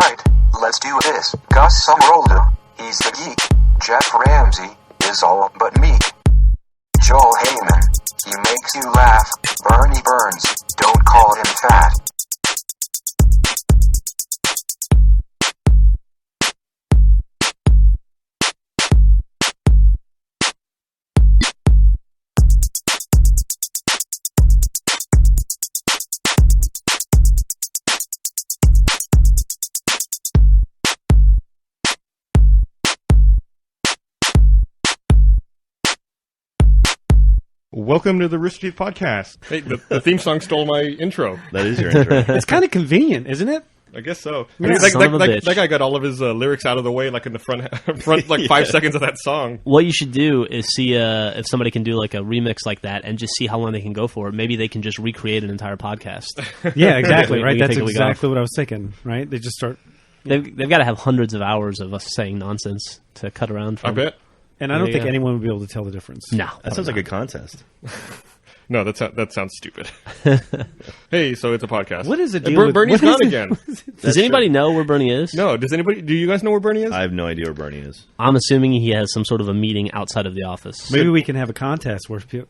Alright, let's do this. Gus Summerolder, he's the geek. Jeff Ramsey is all but meek. Joel Heyman, he makes you laugh. Bernie Burns, don't call him fat. Welcome to the Rooster Teeth Podcast. Hey, the theme song stole my intro. That is your intro. It's kind of convenient, isn't it? I guess so. Yeah. That guy got all of his lyrics out of the way, like in the front like 5 seconds of that song. What you should do is see if somebody can do like a remix like that, and just see how long they can go for. Maybe they can just recreate an entire podcast. Yeah, exactly. Right. That's take exactly what I was thinking. Right. They just start. They've got to have hundreds of hours of us saying nonsense to cut around from. I bet. And I don't think anyone would be able to tell the difference. No, that sounds like a contest. No, that sounds stupid. Hey, so it's a podcast. What is the deal? Bernie's gone again. Does anybody know where Bernie is? No. Does anybody? Do you guys know where Bernie is? I have no idea where Bernie is. I'm assuming he has some sort of a meeting outside of the office. Maybe we can have a contest where people.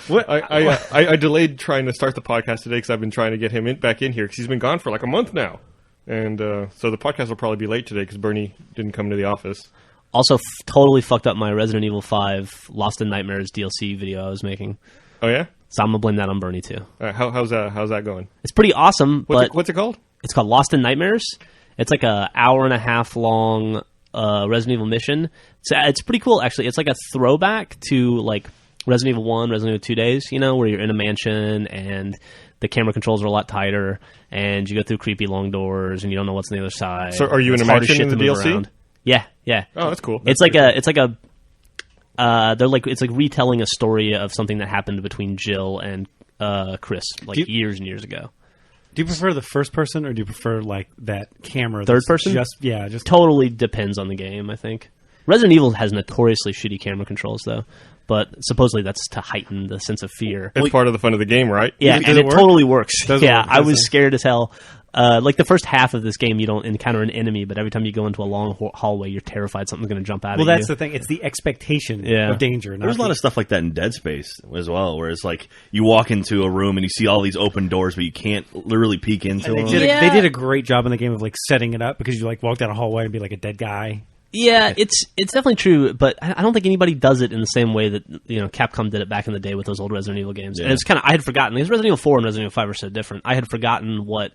What? I delayed trying to start the podcast today because I've been trying to get him back in here because he's been gone for like a month now, and so the podcast will probably be late today because Bernie didn't come to the office. Also, totally fucked up my Resident Evil 5 Lost in Nightmares DLC video I was making. Oh yeah. So I'm gonna blame that on Bernie too. How's that going? It's pretty awesome. What's it called? It's called Lost in Nightmares. It's like a hour and a half long Resident Evil mission. It's pretty cool actually. It's like a throwback to like Resident Evil 1, Resident Evil 2 days. You know, where you're in a mansion and the camera controls are a lot tighter, and you go through creepy long doors, and you don't know what's on the other side. So, are you in a mansion in the DLC? Around. Yeah. Oh, that's cool. It's like it's like retelling a story of something that happened between Jill and Chris years and years ago. Do you prefer the first person, or do you prefer like that camera? Third person? Just totally depends on the game. I think Resident Evil has notoriously shitty camera controls, though. But supposedly that's to heighten the sense of fear. It's part of the fun of the game, right? Yeah, and it totally works. I was scared as hell. Like the first half of this game, you don't encounter an enemy, but every time you go into a long hallway, you're terrified something's going to jump out at you. Well, that's the thing. It's the expectation of danger. There's a lot of stuff like that in Dead Space as well, where it's like you walk into a room and you see all these open doors, but you can't literally peek into them. They did a great job in the game of like setting it up because you like walk down a hallway and be like a dead guy. Yeah, it's definitely true, but I don't think anybody does it in the same way that Capcom did it back in the day with those old Resident Evil games. Yeah. And it's kind of I had forgotten because Resident Evil 4 and Resident Evil 5 are so different. I had forgotten what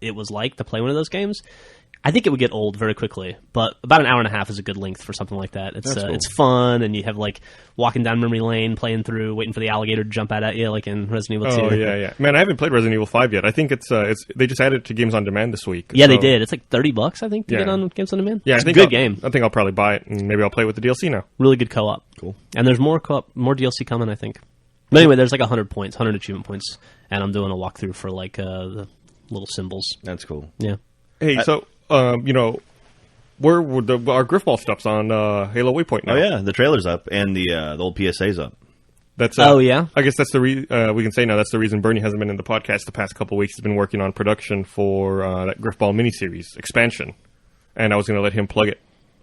it was like to play one of those games. I think it would get old very quickly, but about an hour and a half is a good length for something like that. It's cool. It's fun, and you have like walking down memory lane, playing through, waiting for the alligator to jump out at you, like in Resident Evil 2. Oh yeah. Man, I haven't played Resident Evil 5 yet. I think it's they just added it to Games on Demand this week. Yeah, they did. It's like $30, I think, to get on Games on Demand. Yeah, it's a good game. I think I'll probably buy it, and maybe I'll play with the DLC now. Really good co-op. Cool. And there's more DLC coming, I think. But anyway, there's like 100 achievement points, and I'm doing a walkthrough for like the little symbols. That's cool. Yeah. Hey, so our Griffball stuff's on Halo Waypoint now. Oh yeah, the trailer's up and the old PSA's up. That's yeah. I guess that's we can say now that's the reason Bernie hasn't been in the podcast the past couple of weeks. He's been working on production for that Griffball miniseries expansion, and I was going to let him plug it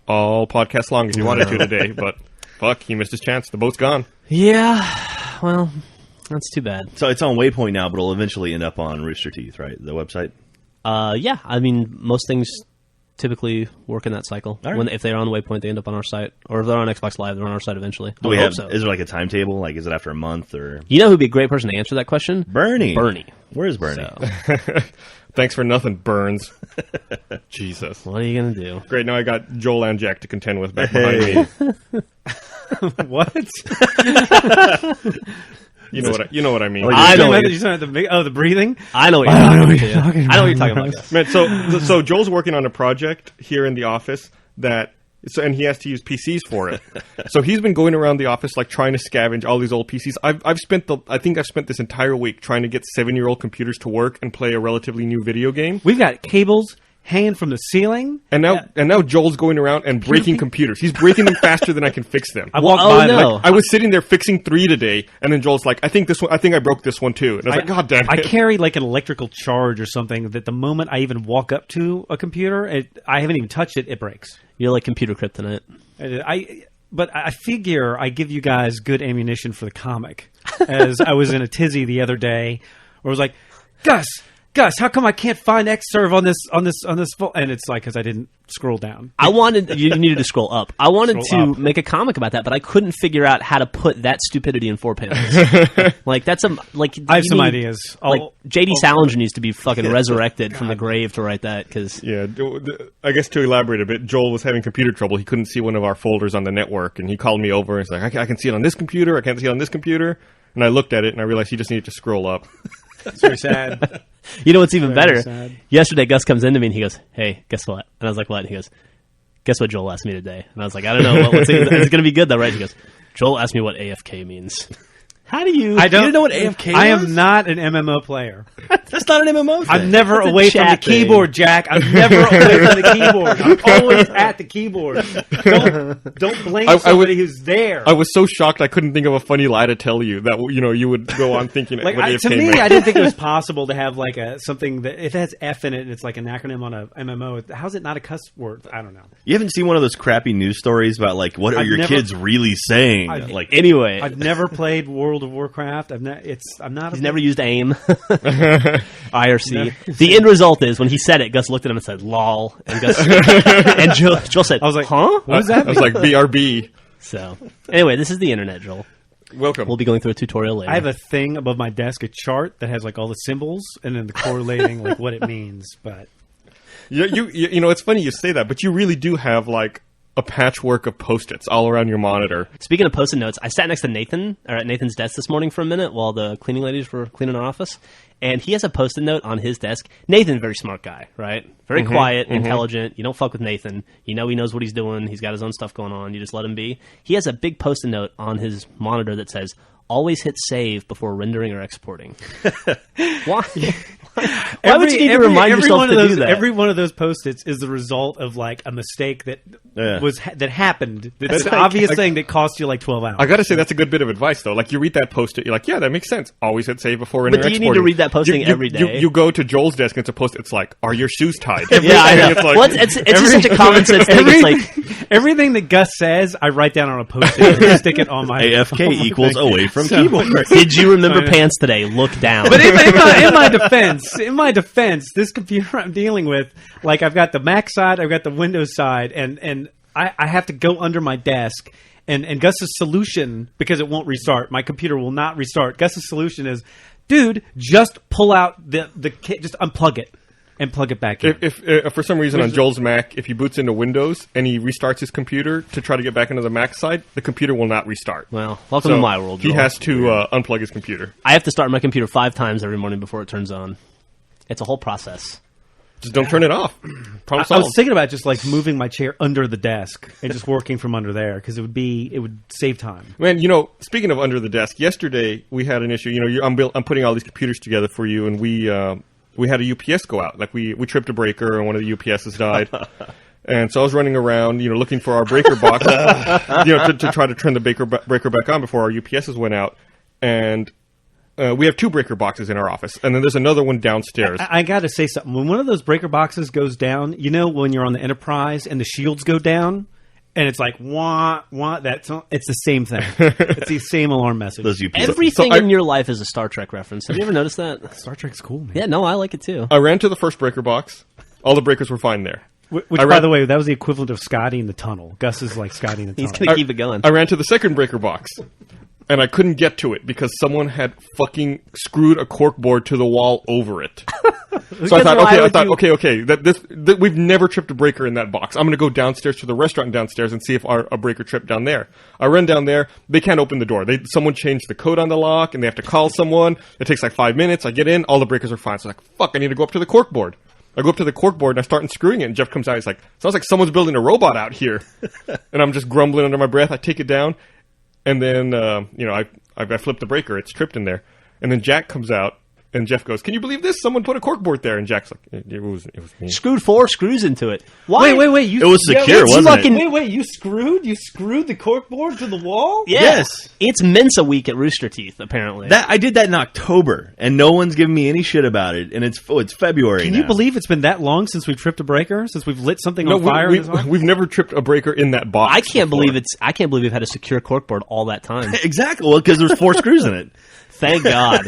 all podcast long if he wanted to today, but fuck, he missed his chance. The boat's gone. Yeah, well, that's too bad. So it's on Waypoint now, but it'll eventually end up on Rooster Teeth, right? The website. Yeah, I mean, most things typically work in that cycle. Right. If they're on Waypoint, they end up on our site. Or if they're on Xbox Live, they're on our site eventually. Is there like a timetable? Like, is it after a month? Or You know who'd be a great person to answer that question? Bernie. Where is Bernie? So. Thanks for nothing, Burns. Jesus. What are you going to do? Great, now I got Joel and Jack to contend with back behind me. What? You know what I mean. I know the breathing. I know what you're talking about. I know what you're talking about. Man, so Joel's working on a project here in the office and he has to use PCs for it. So he's been going around the office like trying to scavenge all these old PCs. I think I've spent this entire week trying to get 7-year-old computers to work and play a relatively new video game. We've got cables hanging from the ceiling. And now Joel's going around and breaking computers. He's breaking them faster than I can fix them. I walked by them. I was sitting there fixing 3 today, and then Joel's like, I think I broke this one too. And I was like, God damn it. I carry like an electrical charge or something that the moment I even walk up to a computer, I haven't even touched it, it breaks. You're like computer kryptonite. But I figure I give you guys good ammunition for the comic. As I was in a tizzy the other day, where I was like, Gus, how come I can't find Xserve on this and it's like, because I didn't scroll down. You needed to scroll up. I wanted Scroll to up. make a comic about that, but I couldn't figure out how to put that stupidity in 4 panels. I have some ideas. Like J.D. Salinger needs to be fucking resurrected from the grave to write that. Cause Yeah, I guess to elaborate a bit, Joel was having computer trouble. He couldn't see one of our folders on the network, and he called me over and he's like, I can see it on this computer, I can't see it on this computer. And I looked at it, and I realized he just needed to scroll up. It's very sad. You know what's even Very better? sad. Yesterday, Gus comes into me and he goes, "Hey, guess what?" And I was like, "What?" And he goes, "Guess what Joel asked me today?" And I was like, "I don't know. It's going to be good, though, right?" He goes, "Joel asked me what AFK means." How do you? You don't know what AFK is? I am not an MMO player. That's not an MMO thing. I'm never That's a away from the chat thing. keyboard, Jack. I'm never away from the keyboard. I'm always at the keyboard. Don't blame somebody who's there. I was so shocked I couldn't think of a funny lie to tell you that you would go on thinking Like what AFK to me, meant. I didn't think it was possible to have like something that if it has F in it and it's like an acronym on a MMO. How's it not a cuss word? I don't know. You haven't seen one of those crappy news stories about like what are I've your never- kids really saying? I've- Anyway, I've never played World of Warcraft. I'm not. he's never used AIM, IRC. The end result is when he said it, Gus looked at him and said, "Lol," and Gus and Joel said, I was like, "Huh?" What does that I was like, BRB. So anyway, this is the internet, Joel. Welcome. We'll be going through a tutorial later. I have a thing above my desk, a chart that has like all the symbols and then the correlating like what it means. But You know, it's funny you say that, but you really do have like a patchwork of Post-its all around your monitor. Speaking of Post-it notes, I sat next to Nathan, or at Nathan's desk this morning for a minute while the cleaning ladies were cleaning our office, and he has a Post-it note on his desk. Nathan, very smart guy, right? Very quiet, intelligent. You don't fuck with Nathan. You know he knows what he's doing. He's got his own stuff going on. You just let him be. He has a big Post-it note on his monitor that says, "Always hit save before rendering or exporting." Why? Why would you need to remind yourself to do that? Every one of those Post-its is the result of like a mistake that that happened. It's an obvious thing that cost you like 12 hours. I got to say, that's a good bit of advice, though. Like, you read that Post-it, you're like, yeah, that makes sense. Always hit save before rendering But do you need to exporting. read that posting every day? You go to Joel's desk and it's a Post-it. It's like, are your shoes tied? Yeah, I know. It's like, Well, it's just such a common sense thing. It's like, everything that Gus says, I write down on a Post-it and stick it on my AFK on my equals thing. away from So- keyboard. did you remember pants today? Look down. But in my defense, this computer I'm dealing with, like I've got the Mac side, I've got the Windows side, and I have to go under my desk. And Gus's solution, because it won't restart, my computer will not restart. Gus's solution is, dude, just pull out just unplug it and plug it back in. If for some reason on Joel's Mac, if he boots into Windows and he restarts his computer to try to get back into the Mac side, the computer will not restart. Well, welcome to my world, He Joel. has to unplug his computer. I have to start my computer 5 times every morning before it turns on. It's a whole process. Just don't turn it off. Problem I was solved. thinking about just like moving my chair under the desk and just working from under there because it would save time. Man, you know, speaking of under the desk, yesterday we had an issue. You know, I'm putting all these computers together for you, and we had a UPS go out. Like we tripped a breaker, and one of the UPSs died. And so I was running around, you know, looking for our breaker box, you know, to try to turn the breaker back on before our UPSs went out. And we have 2 breaker boxes in our office, and then there's another one downstairs. I got to say something. When one of those breaker boxes goes down, you know, when you're on the Enterprise and the shields go down, and it's like wah wah. It's the same thing. It's the same alarm message. Those UPS. Everything in your life is a Star Trek reference. Have you ever noticed that? Star Trek's cool, man. Yeah, no, I like it too. I ran to the first breaker box. All the breakers were fine there. Which, I by read- the way, that was the equivalent of Scotty in the tunnel. Gus is like Scotty in the tunnel. He's going to keep it going. I ran to the second breaker box, and I couldn't get to it because someone had fucking screwed a cork board to the wall over it. So I thought, okay. That we've never tripped a breaker in that box. I'm going to go downstairs to the restaurant downstairs and see if a breaker tripped down there. I run down there. They can't open the door. Someone changed the code on the lock, and they have to call someone. It takes like 5 minutes. I get in. All the breakers are fine. So I'm like, fuck, I need to go up to the cork board. I go up to the cork board and I start unscrewing it, and Jeff comes out. He's like, sounds like someone's building a robot out here. And I'm just grumbling under my breath. I take it down, and then, I flip the breaker. It's tripped in there. And then Jack comes out, And Jeff goes, "Can you believe this? Someone put a corkboard there." And Jack's like, "It was me." Screwed 4 screws into it. Why? Wait. It was secure, wasn't fucking- it? Wait. You screwed the corkboard to the wall? Yeah. Yes. It's Mensa week at Rooster Teeth, apparently. That I did that in October, and no one's giving me any shit about it. And it's February. Can now. you believe it's been that long since we've tripped a breaker? Since we've lit something on fire? in this house? we've never tripped a breaker in that box. I can't before. believe we've had a secure corkboard all that time. Exactly. Well, because there's 4 screws in it. Thank God.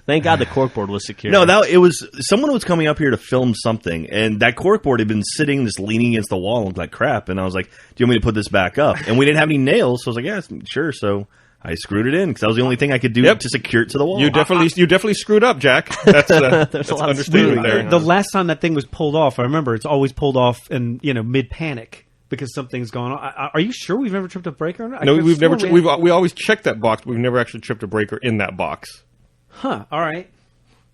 Thank God the corkboard was secure. No, it was someone was coming up here to film something, and that corkboard had been sitting, just leaning against the wall, and looked like crap. And I was like, "Do you want me to put this back up?" And we didn't have any nails, so I was like, "Yeah, sure." So I screwed it in because that was the only thing I could do to secure it to the wall. You definitely screwed up, Jack. That's, that's a lot of understood screwing there. The last time that thing was pulled off, I remember it's always pulled off in mid panic because something's going on. Are you sure we've never tripped a breaker? No, we've never. We always checked that box, but we've never actually tripped a breaker in that box. Huh? All right.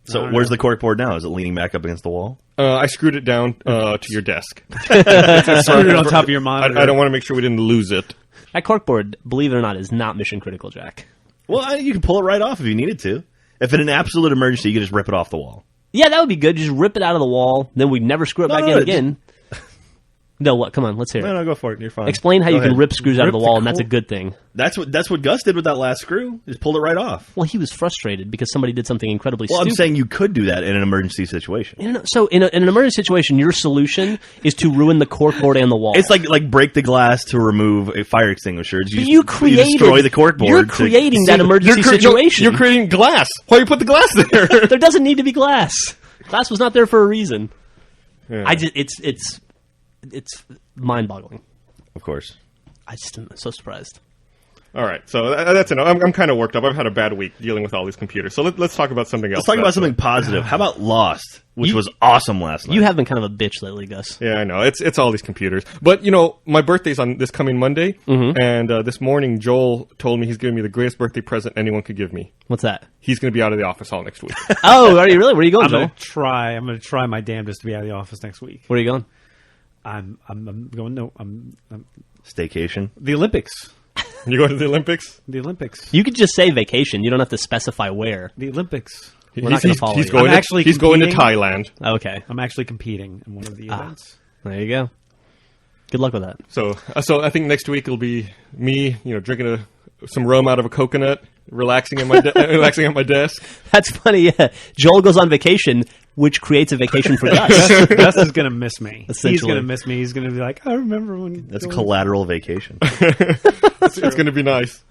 So where's the corkboard now? Is it leaning back up against the wall? I screwed it down to your desk. Screwed it on top of your monitor. I don't want to make sure we didn't lose it. That corkboard, believe it or not, is not mission critical, Jack. Well, you can pull it right off if you needed to. If in an absolute emergency, you can just rip it off the wall. Yeah, that would be good. Just rip it out of the wall, then we'd never screw it back in again. No, what? Come on, let's hear it. No, go for it. You're fine. Explain how Go you can ahead. rip screws out of the Rip wall, the and that's a good thing. That's what Gus did with that last screw. Just pulled it right off. Well, he was frustrated because somebody did something incredibly Well, stupid. I'm saying you could do that in an emergency situation. No. So in an emergency situation, your solution is to ruin the corkboard and the wall. It's like break the glass to remove a fire extinguisher. you destroy the corkboard. You're creating that emergency You're situation. You're creating glass. Why you put the glass there? There doesn't need to be glass. Glass was not there for a reason. Yeah. It's mind-boggling. Of course. I just am so surprised. All right, so that's enough. I'm kind of worked up. I've had a bad week dealing with all these computers. So let's talk about something else. Let's talk about something positive. How about Lost, which was awesome last night? You have been kind of a bitch lately, Gus. Yeah, I know. It's all these computers. But, my birthday's on this coming Monday, and this morning Joel told me he's giving me the greatest birthday present anyone could give me. What's that? He's going to be out of the office all next week. Oh, are you really? Where are you going, I'm Joel? gonna try my damnedest to be out of the office next week. Where are you going? I'm going. No, I'm Staycation. the Olympics. You go to the Olympics? The Olympics. You could just say vacation. You don't have to specify where. The Olympics. We're not gonna follow he's you. going I'm to, actually he's going to competing. Thailand. Okay. I'm actually competing in one of the events. There you go. Good luck with that. So I think next week it'll be me, drinking some rum out of a coconut, relaxing at my desk. That's funny, yeah. Joel goes on vacation, which creates a vacation for Gus. Gus is gonna miss me. He's Essentially. gonna miss me. He's gonna be like, I remember when. That's collateral vacation. It's going to be nice.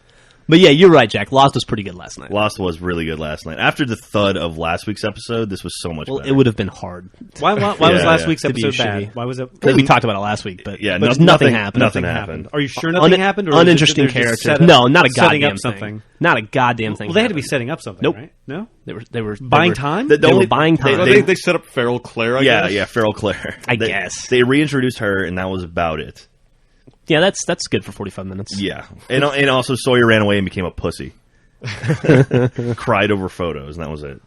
But yeah, you're right, Jack. Lost was pretty good last night. Lost was really good last night. After the thud of last week's episode, this was so much Well, better. it would have been hard. Why was Yeah, last yeah. week's To be episode bad? shitty. Why was it? We talked about it last week, but, Yeah, but no- nothing nothing- happened. nothing happened. Are you sure nothing happened? Or is it uninteresting that they're just character. set up- No, not a setting goddamn up something. thing. Not a goddamn thing. Well, they had to be happened. setting up something, Nope. right? No, They were buying they were- time. The They were only- buying time. Well, they set up Feral Claire, I guess. Yeah, Feral Claire. I guess. They reintroduced her, and that was about it. Yeah, that's good for 45 minutes. Yeah, and also Sawyer ran away and became a pussy. Cried over photos, and that was it.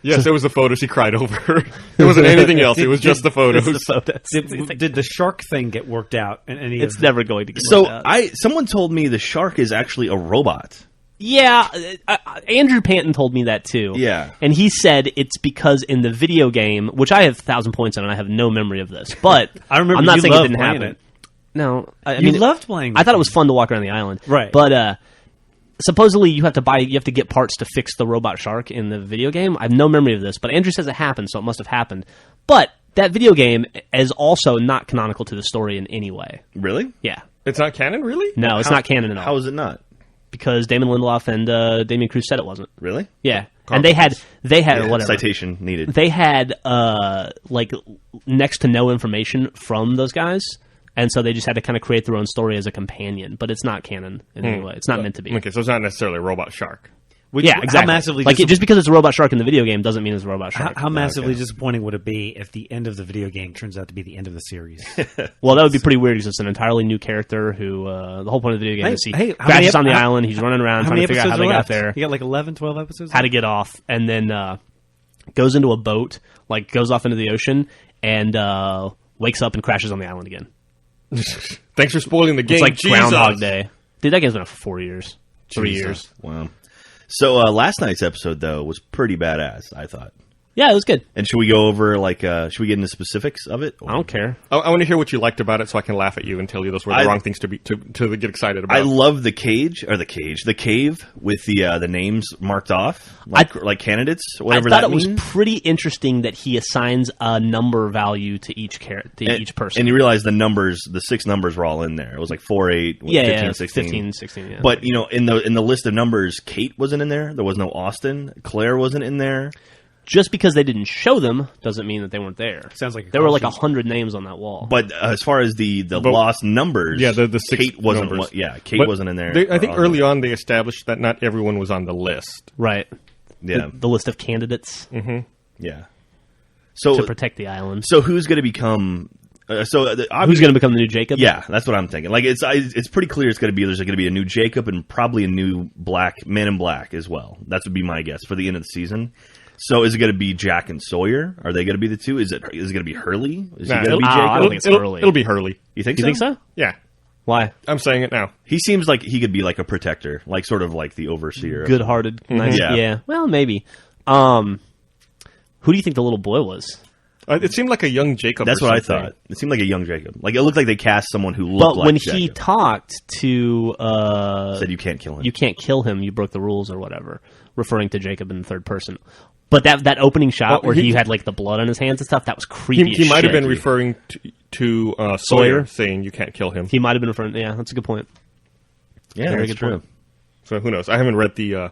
Yes, it was the photos he cried over. There wasn't anything else. It was just the photos. It's the photos. Did the shark thing get worked out? In any It's of never going to get So worked out. someone told me the shark is actually a robot. Yeah, Andrew Panton told me that too. Yeah. And he said it's because in the video game, which I have 1,000 points on, and I have no memory of this, but I remember I'm not you saying it loved didn't playing happen. it. No, I You mean, loved playing. I thought it was fun to walk around the island, Right. But supposedly you have to get parts to fix the robot shark in the video game. I have no memory of this, but Andrew says it happened, so it must have happened. But that video game is also not canonical to the story in any way. Really? Yeah. It's not canon, really? No, it's not canon at all. How is it not? Because Damon Lindelof and Damian Cruz said it wasn't. Really? Yeah. And they had Yeah, whatever. citation needed. They had next to no information from those guys, and so they just had to kind of create their own story as a companion. But it's not canon in any way. It's not meant to be. Okay, so it's not necessarily a robot shark. Yeah, exactly. How massively just because it's a robot shark in the video game doesn't mean it's a robot shark. How massively disappointing would it be if the end of the video game turns out to be the end of the series? Well, that would be pretty weird because it's an entirely new character who the whole point of the video game is he how many crashes on the ep- how- island. He's running around trying to figure out how they got there, You got like 11, 12 episodes? how to get off, and then goes into a boat, goes off into the ocean, and wakes up and crashes on the island again. Thanks for spoiling the game. It's like Jesus. Groundhog Day. Dude, that game's been out for 4 years. 3 years. Wow. So last night's episode though was pretty badass, I thought. Yeah, it was good. And should we go over should we get into specifics of it? I don't care. I want to hear what you liked about it, so I can laugh at you and tell you those were the wrong things to get excited about. I love the the cave with the names marked off, like candidates, whatever that means. I thought it was pretty interesting that he assigns a number value to each each person. And you realize the 6 numbers were all in there. It was like 4, 8, 15, 16. 15, 16, yeah. But in the list of numbers, Kate wasn't in there. There was no Austin. Claire wasn't in there. Just because they didn't show them doesn't mean that they weren't there. Sounds like there were like 100 names on that wall. But as far as the lost numbers, the 6 Kate wasn't. numbers. Kate wasn't in there. I think early on they established that not everyone was on the list. Right. Yeah. The list of candidates. Mm-hmm. Yeah. So to protect the island. So who's going to become? Who's going to become the new Jacob? Yeah, that's what I'm thinking. Like it's pretty clear there's going to be a new Jacob and probably a new Man in Black as well. That would be my guess for the end of the season. So is it going to be Jack and Sawyer? Are they going to be the two? Is it going to be Hurley? Is he going to be Jacob? I don't think it's Hurley. It'll be Hurley. You think You think so? Yeah. Why? I'm saying it now. He seems like he could be like a protector, like sort of like the overseer. Good-hearted. Nice. Yeah. Well, maybe. Who do you think the little boy was? It seemed like a young Jacob. That's what I thought. It seemed like a young Jacob. Like it looked like they cast someone who looked like But when Jacob. he talked to... said you can't kill him. You can't kill him. You broke the rules or whatever, referring to Jacob in the third person. But that opening shot where he had like the blood on his hands and stuff, that was creepy He might have shit. been referring to Sawyer, saying you can't kill him. He might have been referring... Yeah, that's a good point. Yeah, Very that's good true. point. So who knows? I haven't read the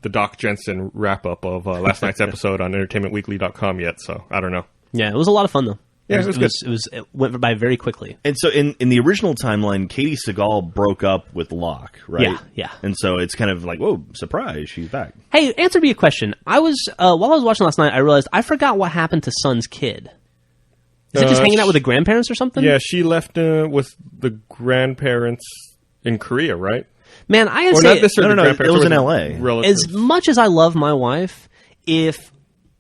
Doc Jensen wrap-up of last night's episode on entertainmentweekly.com yet, so I don't know. Yeah, it was a lot of fun, though. Yeah, it was good. It went by very quickly. And so in the original timeline, Katie Seagal broke up with Locke, right? Yeah. And so it's kind of like, whoa, surprise, she's back. Hey, answer me a question. I was while I was watching last night, I realized I forgot what happened to Sun's kid. Is it just hanging out with the grandparents or something? Yeah, she left with the grandparents in Korea, right? Man, I gotta Or say, not necessarily no, grandparents, it was or in L.A. relatives. as much as I love my wife, if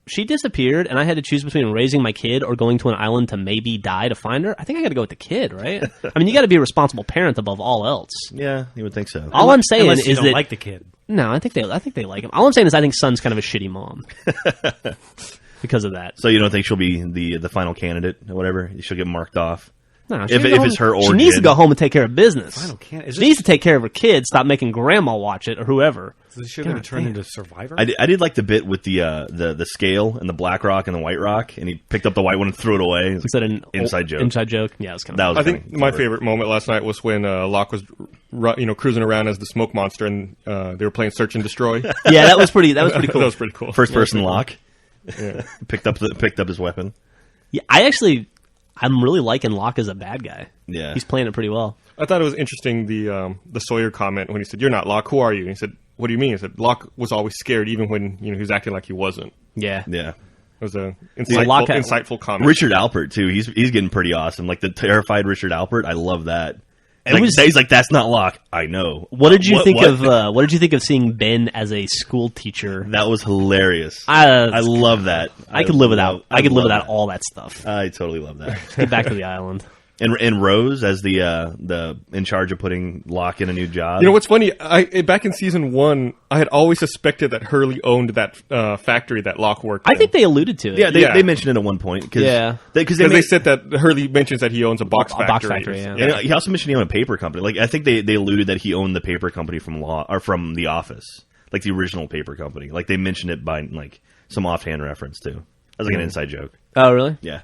she disappeared and I had to choose between raising my kid or going to an island to maybe die to find her, I think I got to go with the kid, right? I mean, you got to be a responsible parent above all else. Yeah, you would think so. All I'm saying Unless you is don't that like the kid. no, I think they like him. All I'm saying is I think Sun's kind of a shitty mom because of that. So you don't think she'll be the final candidate or whatever? She'll get marked off? No, If she can go it's home- her she origin. needs to go home and take care of business. Final candidate. Is She this- needs to take care of her kids. Stop making grandma watch it or whoever. Is this shit going to God turn damn. into Survivor? I did like the bit with the scale and the black rock and the white rock, and he picked up the white one and threw it away. Is that an Inside joke. Inside joke. Yeah, it's kind That of. was I think kinda my clever. favorite moment last night was when Locke was cruising around as the smoke monster, and they were playing Search and Destroy. Yeah, that was pretty. That was pretty cool. That was pretty cool. First person Yeah. Locke picked up his weapon. Yeah, I'm really liking Locke as a bad guy. Yeah. He's playing it pretty well. I thought it was interesting the Sawyer comment when he said, "You're not Locke. Who are you?" And he said, "What do you mean?" He said, "Locke was always scared, even when he was acting like he wasn't." Yeah. Yeah. It was a Locke- insightful comment. Richard Alpert too. He's getting pretty awesome. Like the terrified Richard Alpert. I love that. was- He's like, that's not Locke. I know. What did you think what? of? What did you think of seeing Ben as a school teacher? That was hilarious. I love that. I could live without. I could live love without all that stuff. I totally love that. Get back to the island. And Rose as the in charge of putting Locke in a new job. You know what's funny? Back in season 1, I had always suspected that Hurley owned that factory that Locke worked I in. think they alluded to it. Yeah, Yeah. they mentioned it at one point. Cause, Yeah. because Because they said that Hurley mentions that he owns a box A factory. box factory, yeah. And he also mentioned he owned a paper company. Like I think they alluded that he owned the paper company from The Office, like the original paper company. Like they mentioned it by like some offhand reference too. That was like an inside joke. Oh, really? Yeah.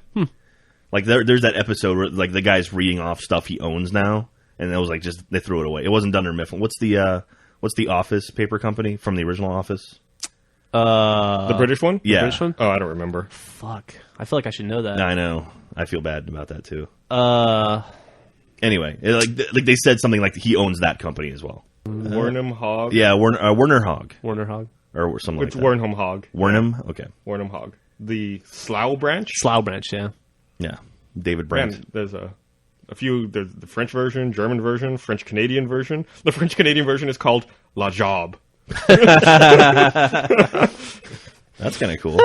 Like there's that episode where like the guy's reading off stuff he owns now, and it was like just they threw it away. It wasn't Dunder Mifflin. What's the Office paper company from the original Office? The British one? Yeah. British one? Oh, I don't remember. Fuck. I feel like I should know that. I know. I feel bad about that too. Anyway, Like they said something like he owns that company as well. Wernham Hog? Yeah, Werner Hogg Warner Hog. or something It's like that. Wernham Hog. Wernham. Okay. Wernham Hog. The Slough branch? Slough branch, yeah. Yeah. David Brent. Man, there's a few. There's the French version, German version, French Canadian version. The French Canadian version is called La Job. That's kind of cool.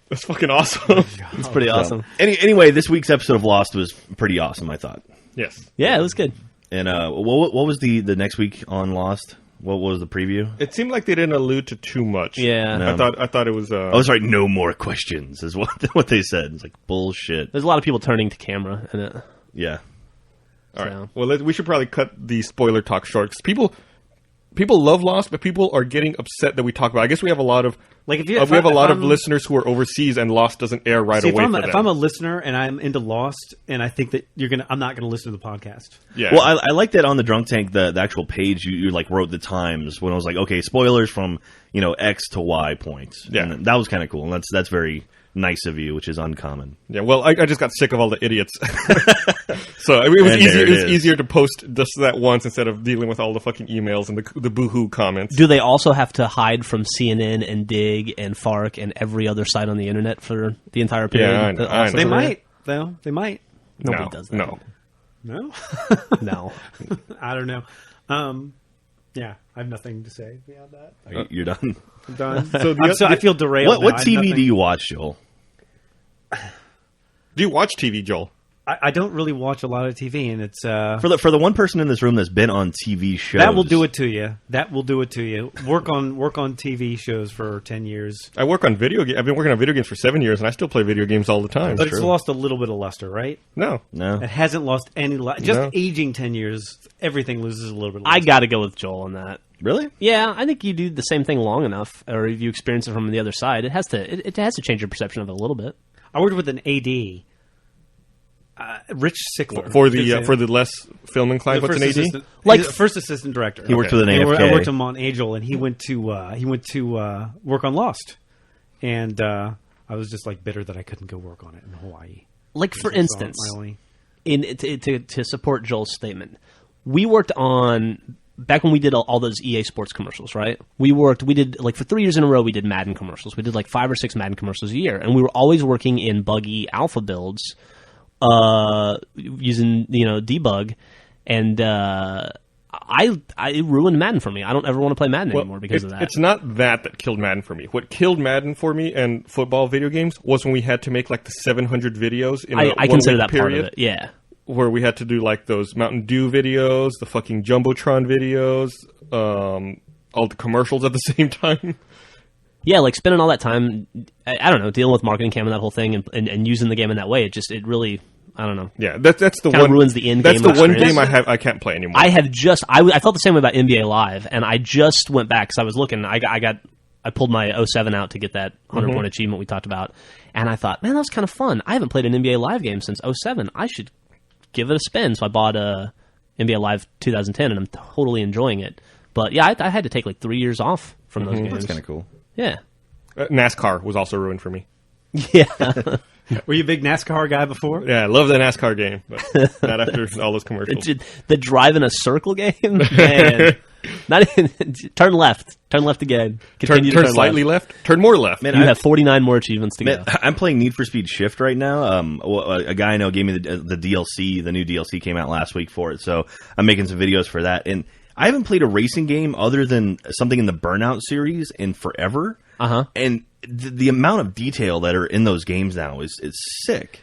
That's fucking awesome. It's pretty awesome. Anyway, this week's episode of Lost was pretty awesome, I thought. Yes. Yeah, it was good. And what was the next week on Lost? What was the preview? It seemed like they didn't allude to too much. Yeah. No. I thought it was. Oh, sorry. No more questions is what they said. It's like bullshit. There's a lot of people turning to camera in it. Yeah. All right. So. Well, we should probably cut the spoiler talk short because people love Lost, but people are getting upset that we talk about it. I guess we have a lot of Like we have a lot of listeners who are overseas, and Lost doesn't air right See, away. if I'm a listener and I'm into Lost, and I think that I'm not going to listen to the podcast. Yeah. Well, I like that on the Drunk Tank, the actual page, you like wrote the times when I was like, okay, spoilers from X to Y points. Yeah. And that was kind of cool, and that's very nice of you, which is uncommon. Yeah, well, I just got sick of all the idiots. So it was easier to post just that once instead of dealing with all the fucking emails and the boohoo comments. Do they also have to hide from CNN and Dig and FARC and every other site on the internet for the entire period? Yeah, I know. They might, though. They might. Nobody does that. No. No? No. I don't know. Yeah, I have nothing to say beyond that. You're done. I'm done. So I feel derailed. What now. I have TV nothing- do you watch, Joel? Do you watch TV, Joel? I don't really watch a lot of TV, and it's For the one person in this room that's been on TV shows, that will do it to you. That will do it to you. Work on TV shows for 10 years, I work on video games. I've been working on video games for 7 years, and I still play video games all the time. but it's lost a little bit of luster, right? No. It hasn't lost any. Just No. aging 10 years, everything loses a little bit of I luster. got to go with Joel on that. Really? Yeah, I think you do the same thing long enough, or if you experience it from the other side, it has to change your perception of it a little bit. I worked with an AD, Rich Sickler, For the less film inclined, what's an AD? He's the first assistant director. He worked with an I AFK. worked him on Angel, and he went to work on Lost, and I was just like bitter that I couldn't go work on it in Hawaii. Like, for So instance, my only- to support Joel's statement, we worked on back when we did all those EA Sports commercials, right? We did like for 3 years in a row. We did Madden commercials. We did like 5 or 6 Madden commercials a year, and we were always working in buggy alpha builds, using debug, and it ruined Madden for me. I don't ever want to play Madden anymore because of that. It's not that killed Madden for me. What killed Madden for me and football video games was when we had to make like the 700 videos in I a consider 1 that week part period. of it. Yeah. Where we had to do like those Mountain Dew videos, the fucking Jumbotron videos, all the commercials at the same time. Yeah, like spending all that time, I don't know, dealing with marketing cam and that whole thing, and using the game in that way. It really, I don't know. Yeah, that's the Kinda one. ruins the in-game That's the one experience. game I can't play anymore. I felt the same way about NBA Live, and I just went back because I was looking. I pulled my 07 out to get that 100-point achievement we talked about, and I thought, man, that was kind of fun. I haven't played an NBA Live game since 07. I should give it a spin. So I bought NBA Live 2010, and I'm totally enjoying it. But yeah, I had to take like 3 years off from those games. That's kind of cool. Yeah. NASCAR was also ruined for me. Yeah. Were you a big NASCAR guy before? Yeah, I love the NASCAR game, but not after all those commercials. The drive in a circle game? Man. Not even, turn left again. Turn slightly left. Turn more left. Man, You have 49 more achievements to Man, go. I'm playing Need for Speed Shift right now. A guy I know gave me the DLC. The new DLC came out last week for it, so I'm making some videos for that. And I haven't played a racing game other than something in the Burnout series in forever. And the amount of detail that are in those games now is sick.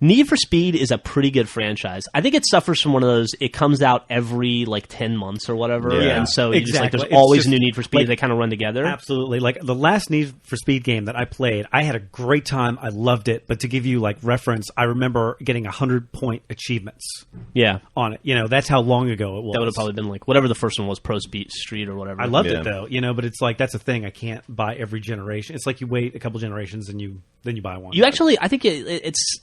Need for Speed is a pretty good franchise. I think it suffers from one of those, it comes out every like 10 months or whatever. Yeah. And so you just, like, Exactly. there's It's always just, a new Need for Speed. like, They kind of run together. Absolutely. Like the last Need for Speed game that I played, I had a great time. I loved it. But to give you like reference, I remember getting 100-point achievements Yeah. on it. That's how long ago it was. That would have probably been like whatever the first one was, Pro Speed Street or whatever. I loved Yeah. it though, but it's like that's a thing. I can't buy every generation. It's like you wait a couple generations and then you buy one. You actually, I think it's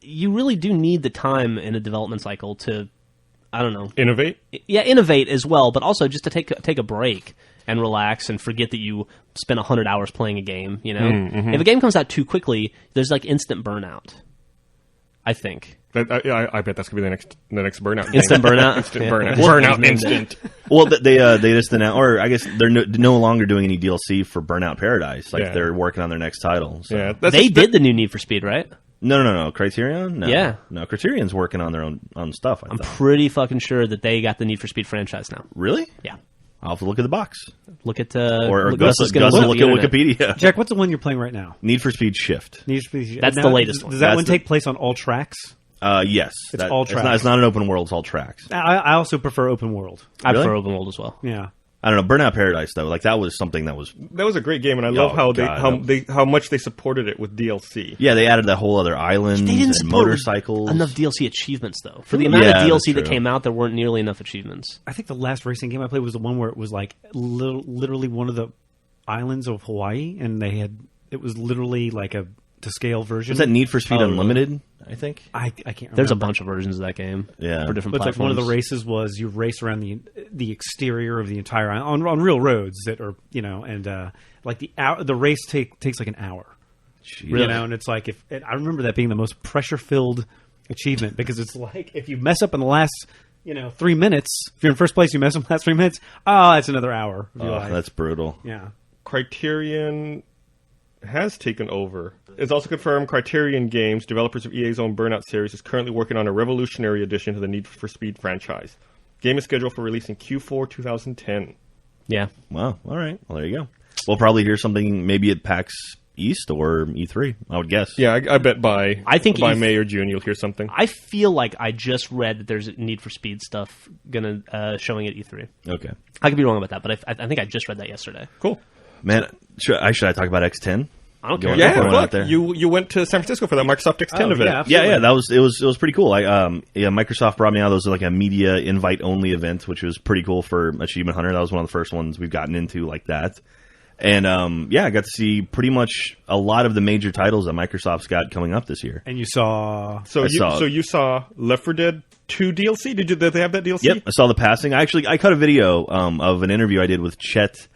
you really do need the time in a development cycle to, I don't know, Innovate. yeah, innovate as well, but also just to take a break and relax and forget that you spent 100 hours playing a game. If a game comes out too quickly, there's like instant burnout. I think I bet that's gonna be the next burnout. instant burnout. Instant Yeah. burnout. Well, Burnout named it. instant. Well, they just announced, or I guess they're no longer doing any DLC for Burnout Paradise. Like Yeah. they're working on their next title. So. Yeah, They did the new Need for Speed, right? No. Criterion? No. Yeah. No, Criterion's working on their own stuff, I I'm thought. pretty fucking sure that they got the Need for Speed franchise now. Really? Yeah. I'll have to look at the box. Look at Or look, Gus is gonna will look look at at the internet. Wikipedia. Jack, what's the one you're playing right now? Need for Speed Shift. Need for Speed. That's the latest one. Does that That's one the- take place on all tracks? Yes. It's all It's not, tracks. it's not an open world, it's all tracks. I also prefer open world. I Really? prefer open world as well. Yeah. I don't know, Burnout Paradise though, like that was something that was a great game, and I love how much they supported it with DLC. Yeah, they added that whole other island They didn't and support motorcycles. enough DLC achievements though. For the amount of DLC that came out, there weren't nearly enough achievements. I think the last racing game I played was the one where it was like literally one of the islands of Hawaii, and it was literally like a to scale version. Was that Need for Speed Unlimited? I think I can't remember. There's a bunch of versions of that game. Yeah. For different But platforms. like one of the races was you race around the exterior of the entire island on real roads that are and like the race takes like an hour. Really? And it's like I remember that being the most pressure filled achievement because it's like if you mess up in the last 3 minutes, if you're in first place, you mess up in the last 3 minutes. That's another hour. of your life. That's brutal. Yeah. Criterion has taken over. It's also confirmed Criterion Games, developers of EA's own Burnout series, is currently working on a revolutionary addition to the Need for Speed franchise. Game is scheduled for release in Q4 2010. Yeah. Wow. All right. Well, there you go. We'll probably hear something maybe at PAX East or E3, I would guess. Yeah, I bet by May or June you'll hear something. I feel like I just read that there's Need for Speed stuff showing at E3. Okay. I could be wrong about that, but I think I just read that yesterday. Cool. Man, should I talk about X10? I don't care. Yeah, Going look, out there. you went to San Francisco for that Microsoft X10 event. Yeah, that was it was pretty cool. Microsoft brought me out. Those was like a media invite only event, which was pretty cool for Achievement Hunter. That was one of the first ones we've gotten into like that. And I got to see pretty much a lot of the major titles that Microsoft's got coming up this year. And you saw So you saw Left 4 Dead 2 DLC? Did they have that DLC? Yep, I saw the passing. I cut a video of an interview I did with Chet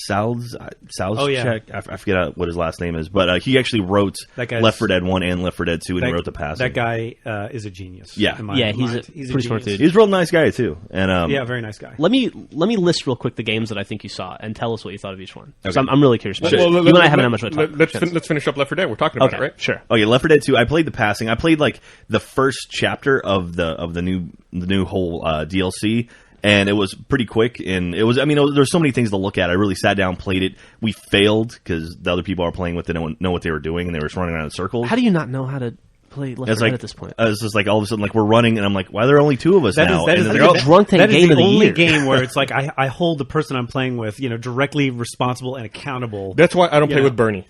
Salzchek. I forget what his last name is, but he actually wrote Left 4 Dead 1 and Left 4 Dead 2, and he wrote the passing. That guy is a genius. Yeah. He's a pretty smart dude. He's a real nice guy too, and very nice guy. Let me list real quick the games that I think you saw and tell us what you thought of each one. Okay. So I'm really curious about it. You and I haven't had much time. Let's finish up Left 4 Dead. We're talking about it, right? Sure. Okay, Left 4 Dead 2. I played the passing. I played like the first chapter of the new whole DLC. And it was pretty quick, and it was. I mean, there's so many things to look at. I really sat down, played it. We failed because the other people I were playing with didn't know what they were doing, and they were just running around in circles. How do you not know how to play Left 4 Dead at this point? It's just like all of a sudden, like we're running, and I'm like, why are there only two of us now? That is the only game where it's like I hold the person I'm playing with, directly responsible and accountable. That's why I don't play with Bernie.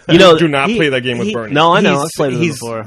Do not play that game with Bernie. No, I know. I've played with him before.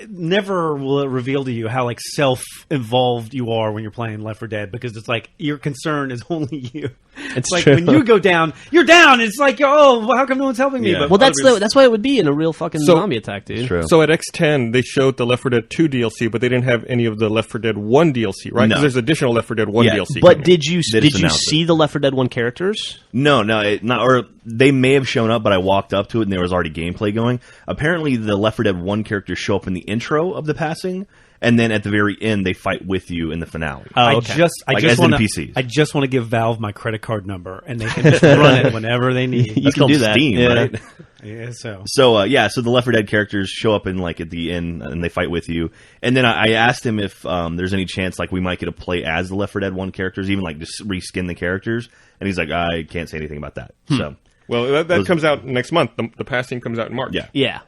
Never will it reveal to you how like self-involved you are when you're playing Left 4 Dead because it's like your concern is only you. It's like true. when you go down, you're down. It's like, how come no one's helping me? Yeah. But Well, that's why it would be in a real fucking zombie attack, dude. True. So at X10, they showed the Left 4 Dead 2 DLC, but they didn't have any of the Left 4 Dead 1 DLC, right? No. Because there's additional Left 4 Dead 1 DLC. But coming. did you announce see the Left 4 Dead 1 characters? No, not or they may have shown up, but I walked up to it and there was already gameplay going. Apparently, the Left 4 Dead 1 characters show up in the intro of the passing, and then at the very end, they fight with you in the finale. Oh, okay. Like as NPCs. I just want to give Valve my credit card number, and they can just run it whenever they need. That's can called do that. Steam, Yeah. right? Yeah, so So the Left 4 Dead characters show up in like at the end and they fight with you. And then I asked him if there's any chance like we might get to play as the Left 4 Dead 1 characters, even like just reskin the characters. And he's like, I can't say anything about that. So. Well, that comes out next month. The passing comes out in March. Yeah. Yeah.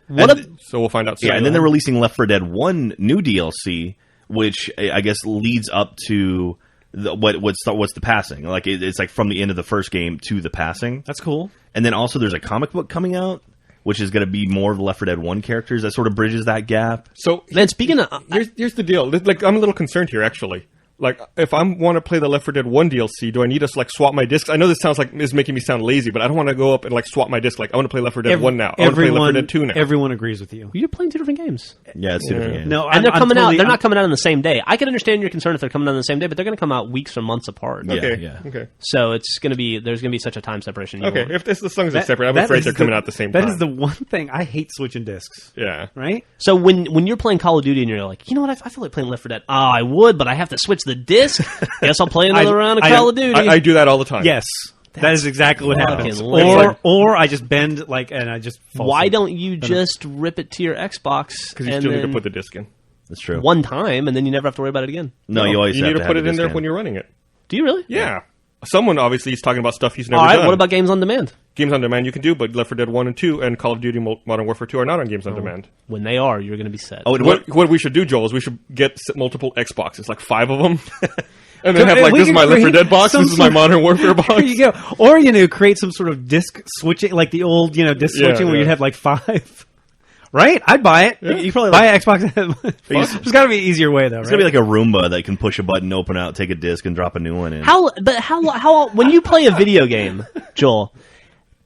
So we'll find out soon. Yeah, and then they're releasing Left 4 Dead 1 new DLC, which I guess leads up to what's the passing. Like it's like from the end of the first game to the passing. that's cool. And then also there's a comic book coming out, which is going to be more of the Left 4 Dead 1 characters. That sort of bridges that gap. So Man, speaking of... here's the deal. Like I'm a little concerned here, actually. Like, if I want to play the Left 4 Dead 1 DLC, do I need to like swap my discs? I know this is making me sound lazy, but I don't want to go up and like swap my disc. Like, I want to play Left 4 Dead 1 now. I want to play Left 4 Dead 2 now. Everyone agrees with you. You're playing two different games. Yeah, it's two different games. No, And they're coming out. They're not coming out on the same day. I can understand your concern if they're coming out on the same day, but they're going to come out weeks or months apart. Okay. Yeah. Okay. So there's going to be such a time separation. Okay. If the songs are separate, I'm that afraid is they're coming out at the same That time. is the one thing I hate switching discs. Yeah. Right? So when you're playing Call of Duty and you're like, you know what, I feel like playing Left 4 Dead. Oh, I would, but I have to switch the disc. Guess I'll play another round of Call of Duty. I do that all the time. Yes. That is exactly what happens. fucking lit. Or I just bend and I just fall Why asleep. don't you just rip it to your Xbox Because you and still need to then put the disc in. That's true. one time, and then you never have to worry about it again? No, you always You have need to have put it the in there disc when you're running it. Do you really? Yeah. Someone obviously is talking about stuff he's never All right. done. What about games on demand? Games on demand you can do, but Left 4 Dead 1 and 2 and Call of Duty Modern Warfare 2 are not on games on demand. When they are, you're going to be set. Oh, and What we should do, Joel, is we should get multiple Xboxes, like 5 of them. And then have like, We this is can my Left 4 create Dead box, some this is my sort- Modern Warfare box. There you go. Or, create some sort of disc switching, like the old, disc Yeah, switching where yeah. you'd have like 5. Right? I'd buy it. You probably buy an Xbox. There's got to be an easier way, though, It's right? gonna be like a Roomba that can push a button, open out, take a disc, and drop a new one in. How when you play a video game, Joel?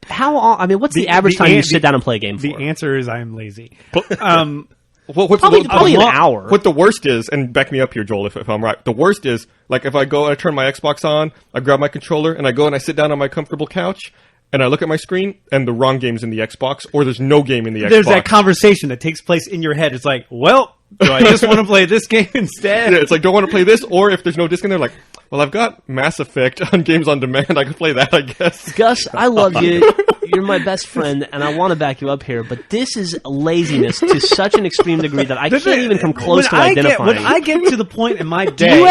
What's the average time you sit down and play a game for? The answer is I'm lazy. What's Probably an hour. What the worst is, and back me up here, Joel, if I'm right. The worst is, like, if I go and I turn my Xbox on, I grab my controller, and I go and I sit down on my comfortable couch, and I look at my screen, and the wrong game's in the Xbox, or there's no game in the Xbox. There's that conversation that takes place in your head. It's like, well, do I just want to play this game instead? Yeah, it's like, do I want to play this? Or if there's no disc in there, like, well, I've got Mass Effect on Games on Demand. I can play that, I guess. Gus, I love you. You're my best friend, and I want to back you up here, but this is laziness to such an extreme degree that I can't even come close to identifying. When I get to the point in my day, Are you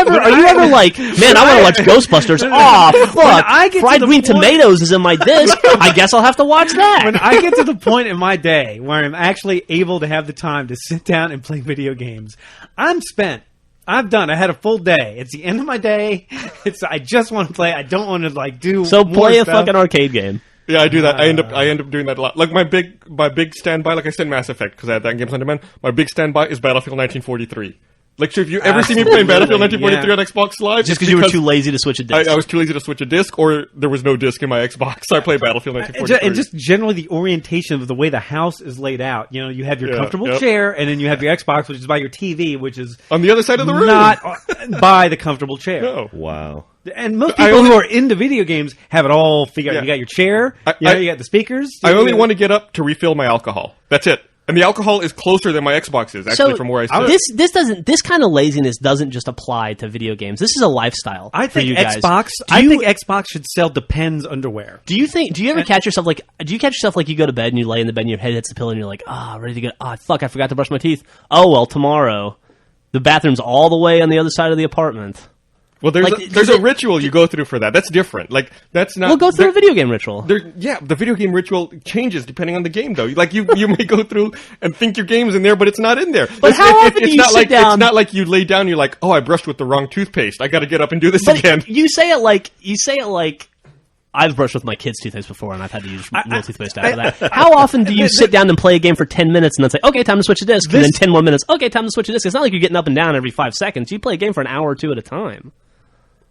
ever like, man, I want to watch Ghostbusters? Oh, fuck. I get to Fried the green point- tomatoes is in my disc. I guess I'll have to watch that. when I get to the point in my day where I'm actually able to have the time to sit down and play video games, I'm spent. I'm done. I had a full day. It's the end of my day. I just want to play. I don't want to do. So more play a stuff. fucking arcade game. Yeah, I do that. I end up doing that a lot. Like my big standby, like I said, Mass Effect, because I had that in Games on Demand. My big standby is Battlefield 1943. Like, so if you ever see me playing Battlefield 1943 on Xbox Live, Just because you were too lazy to switch a disc. I was too lazy to switch a disc, or there was no disc in my Xbox, so I play Battlefield 1943. And just generally the orientation of the way the house is laid out. You have your Yeah, comfortable yep. chair, and then you have your Xbox, which is by your TV, which is on the other side of the room. not by the comfortable chair. No. Wow. And most I people only- who are into video games have it all figured out. Yeah. You got your chair, I- you got the speakers. I only want to get up to refill my alcohol. That's it. And the alcohol is closer than my Xbox is, actually, from where I sit. This kind of laziness doesn't just apply to video games. This is a lifestyle. I for think you guys. Xbox. I think Xbox should sell Depends underwear. Do you ever catch yourself like? Do you catch yourself like you go to bed and you lay in the bed and your head hits the pillow and you're like, ready to go? Fuck, I forgot to brush my teeth. Oh well, tomorrow. The bathroom's all the way on the other side of the apartment. Well, there's Like, there's a ritual you go through for that. That's different. Like, that's not. We'll go through a video game ritual. The video game ritual changes depending on the game, though. Like, you may go through and think your game's in there, but it's not in there. But how often do you not sit like, down- It's not like you lay down and you're like, oh, I brushed with the wrong toothpaste. I got to get up and do this But again. you say it like I've brushed with my kids' toothpaste before, and I've had to use real toothpaste after that. How often do you sit down and play a game for 10 minutes and then say, okay, time to switch a disc, and then 10 more minutes, okay, time to switch a disc? It's not like you're getting up and down every 5 seconds. You play a game for an hour or two at a time.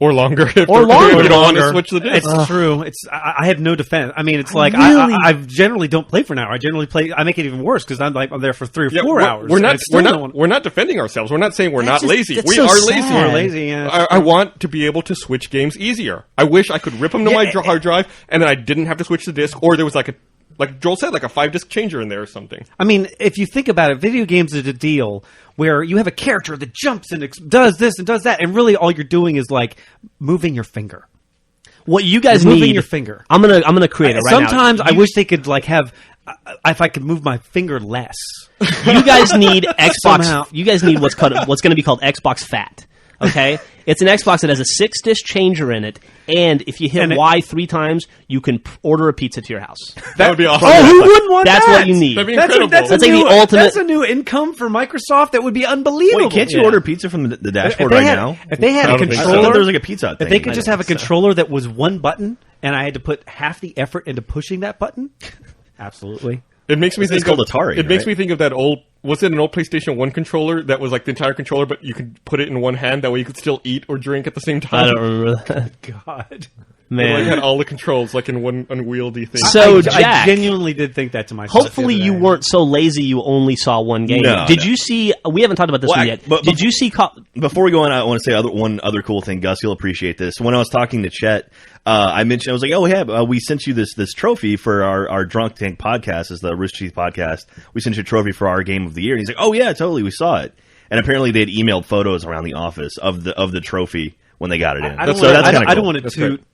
Or longer. If Or you longer. don't want to switch the disc. It's true. I have no defense. I mean, it's like Really? I generally don't play for an hour. I generally play. I make it even worse because I'm there for 3 or 4 hours. We're and I not. still don't want- We're not defending ourselves. We're not saying we're That's not just- lazy. that's We so are sad. lazy. We're lazy. Yeah. I want to be able to switch games easier. I wish I could rip them to my hard drive, and then I didn't have to switch the disc, or there was like Joel said, like a 5-disc changer in there or something. I mean, if you think about it, video games is a deal where you have a character that jumps and does this and does that, and really all you're doing is like moving your finger. What you guys You're moving need, your finger. I'm gonna create it right now. Sometimes I wish they could like have. If I could move my finger less. You guys need Xbox. Somehow. You guys need what's going to be called Xbox Fat. Okay, it's an Xbox that has a 6-disc changer in it, and if you hit Y 3 times, you can order a pizza to your house. That would be awesome. Oh, who wouldn't want That's that? what you need. That'd be That's incredible. that's That's like the ultimate- That's a new income for Microsoft. That would be unbelievable. Wait, can't you order pizza from the dashboard they right had- now? If they had I a don't think so. I thought controller, there was like a Pizza Hut if thing. they could just I have a think so. controller that was one button, and I had to put half the effort into pushing that button, absolutely. It makes me It's think called of Atari, It makes right? me think of that old. Was it an old PlayStation 1 controller that was like the entire controller, but you could put it in one hand? That way you could still eat or drink at the same time. I don't remember that. God. Like, you had Man. all the controls like in one unwieldy thing. So, I Jack, genuinely did think that to myself. hopefully the other you day. weren't so lazy you only saw one game. No, Did no. you see? We haven't talked about this Well, one I- yet. but- Did you see? Before we go on, I want to say one other cool thing. Gus, you'll appreciate this. When I was talking to Chet, I mentioned, I was like, oh, yeah, we sent you this trophy for our Drunk Tank podcast. It's the Rooster Teeth podcast. We sent you a trophy for our game of the year. And he's like, oh, yeah, totally. We saw it. And apparently they had emailed photos around the office of the trophy when they got it in. I don't So wanna- that's kind of cool. I don't want to That's toot.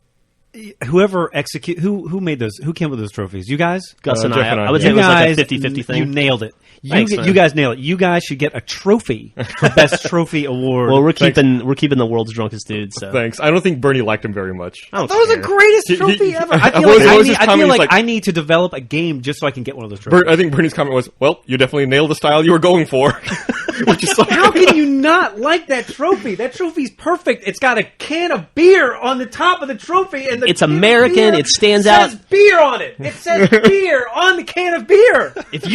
Whoever execute who made those? Who came with those trophies? You guys? Gus and Jeff I. and I, I would yeah. say it You was like guys, a 50-50 thing. You nailed it. Thanks, man. You guys nailed it. You guys should get a trophy for best trophy award. Well, we're keeping the world's drunkest dude. So Thanks. I don't think Bernie liked him very much. I don't that was the care. greatest He- trophy ever. I feel what like, was his comment? He's like- I need to develop a game just so I can get one of those trophies. I think Bernie's comment was, "Well, you definitely nailed the style you were going for." How can you not like that trophy? That trophy's perfect. It's got a can of beer on the top of the trophy, and it's American. It stands out. It says beer on it. It says beer on the can of beer. If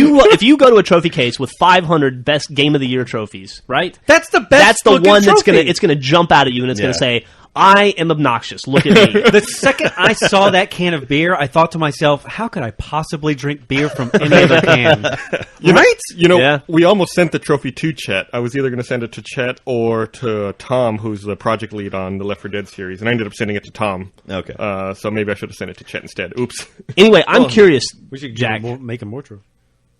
you go to a trophy case with 500 best game of the year trophies, right? That's the best. That's the one trophy. that's gonna jump out at you, and it's gonna say, I am obnoxious. Look at me. The second I saw that can of beer, I thought to myself, how could I possibly drink beer from any other can? Right? We almost sent the trophy to Chet. I was either going to send it to Chet or to Tom, who's the project lead on the Left 4 Dead series, and I ended up sending it to Tom. Okay. So maybe I should have sent it to Chet instead. Oops. Anyway, I'm curious, We should Jack. make him more true.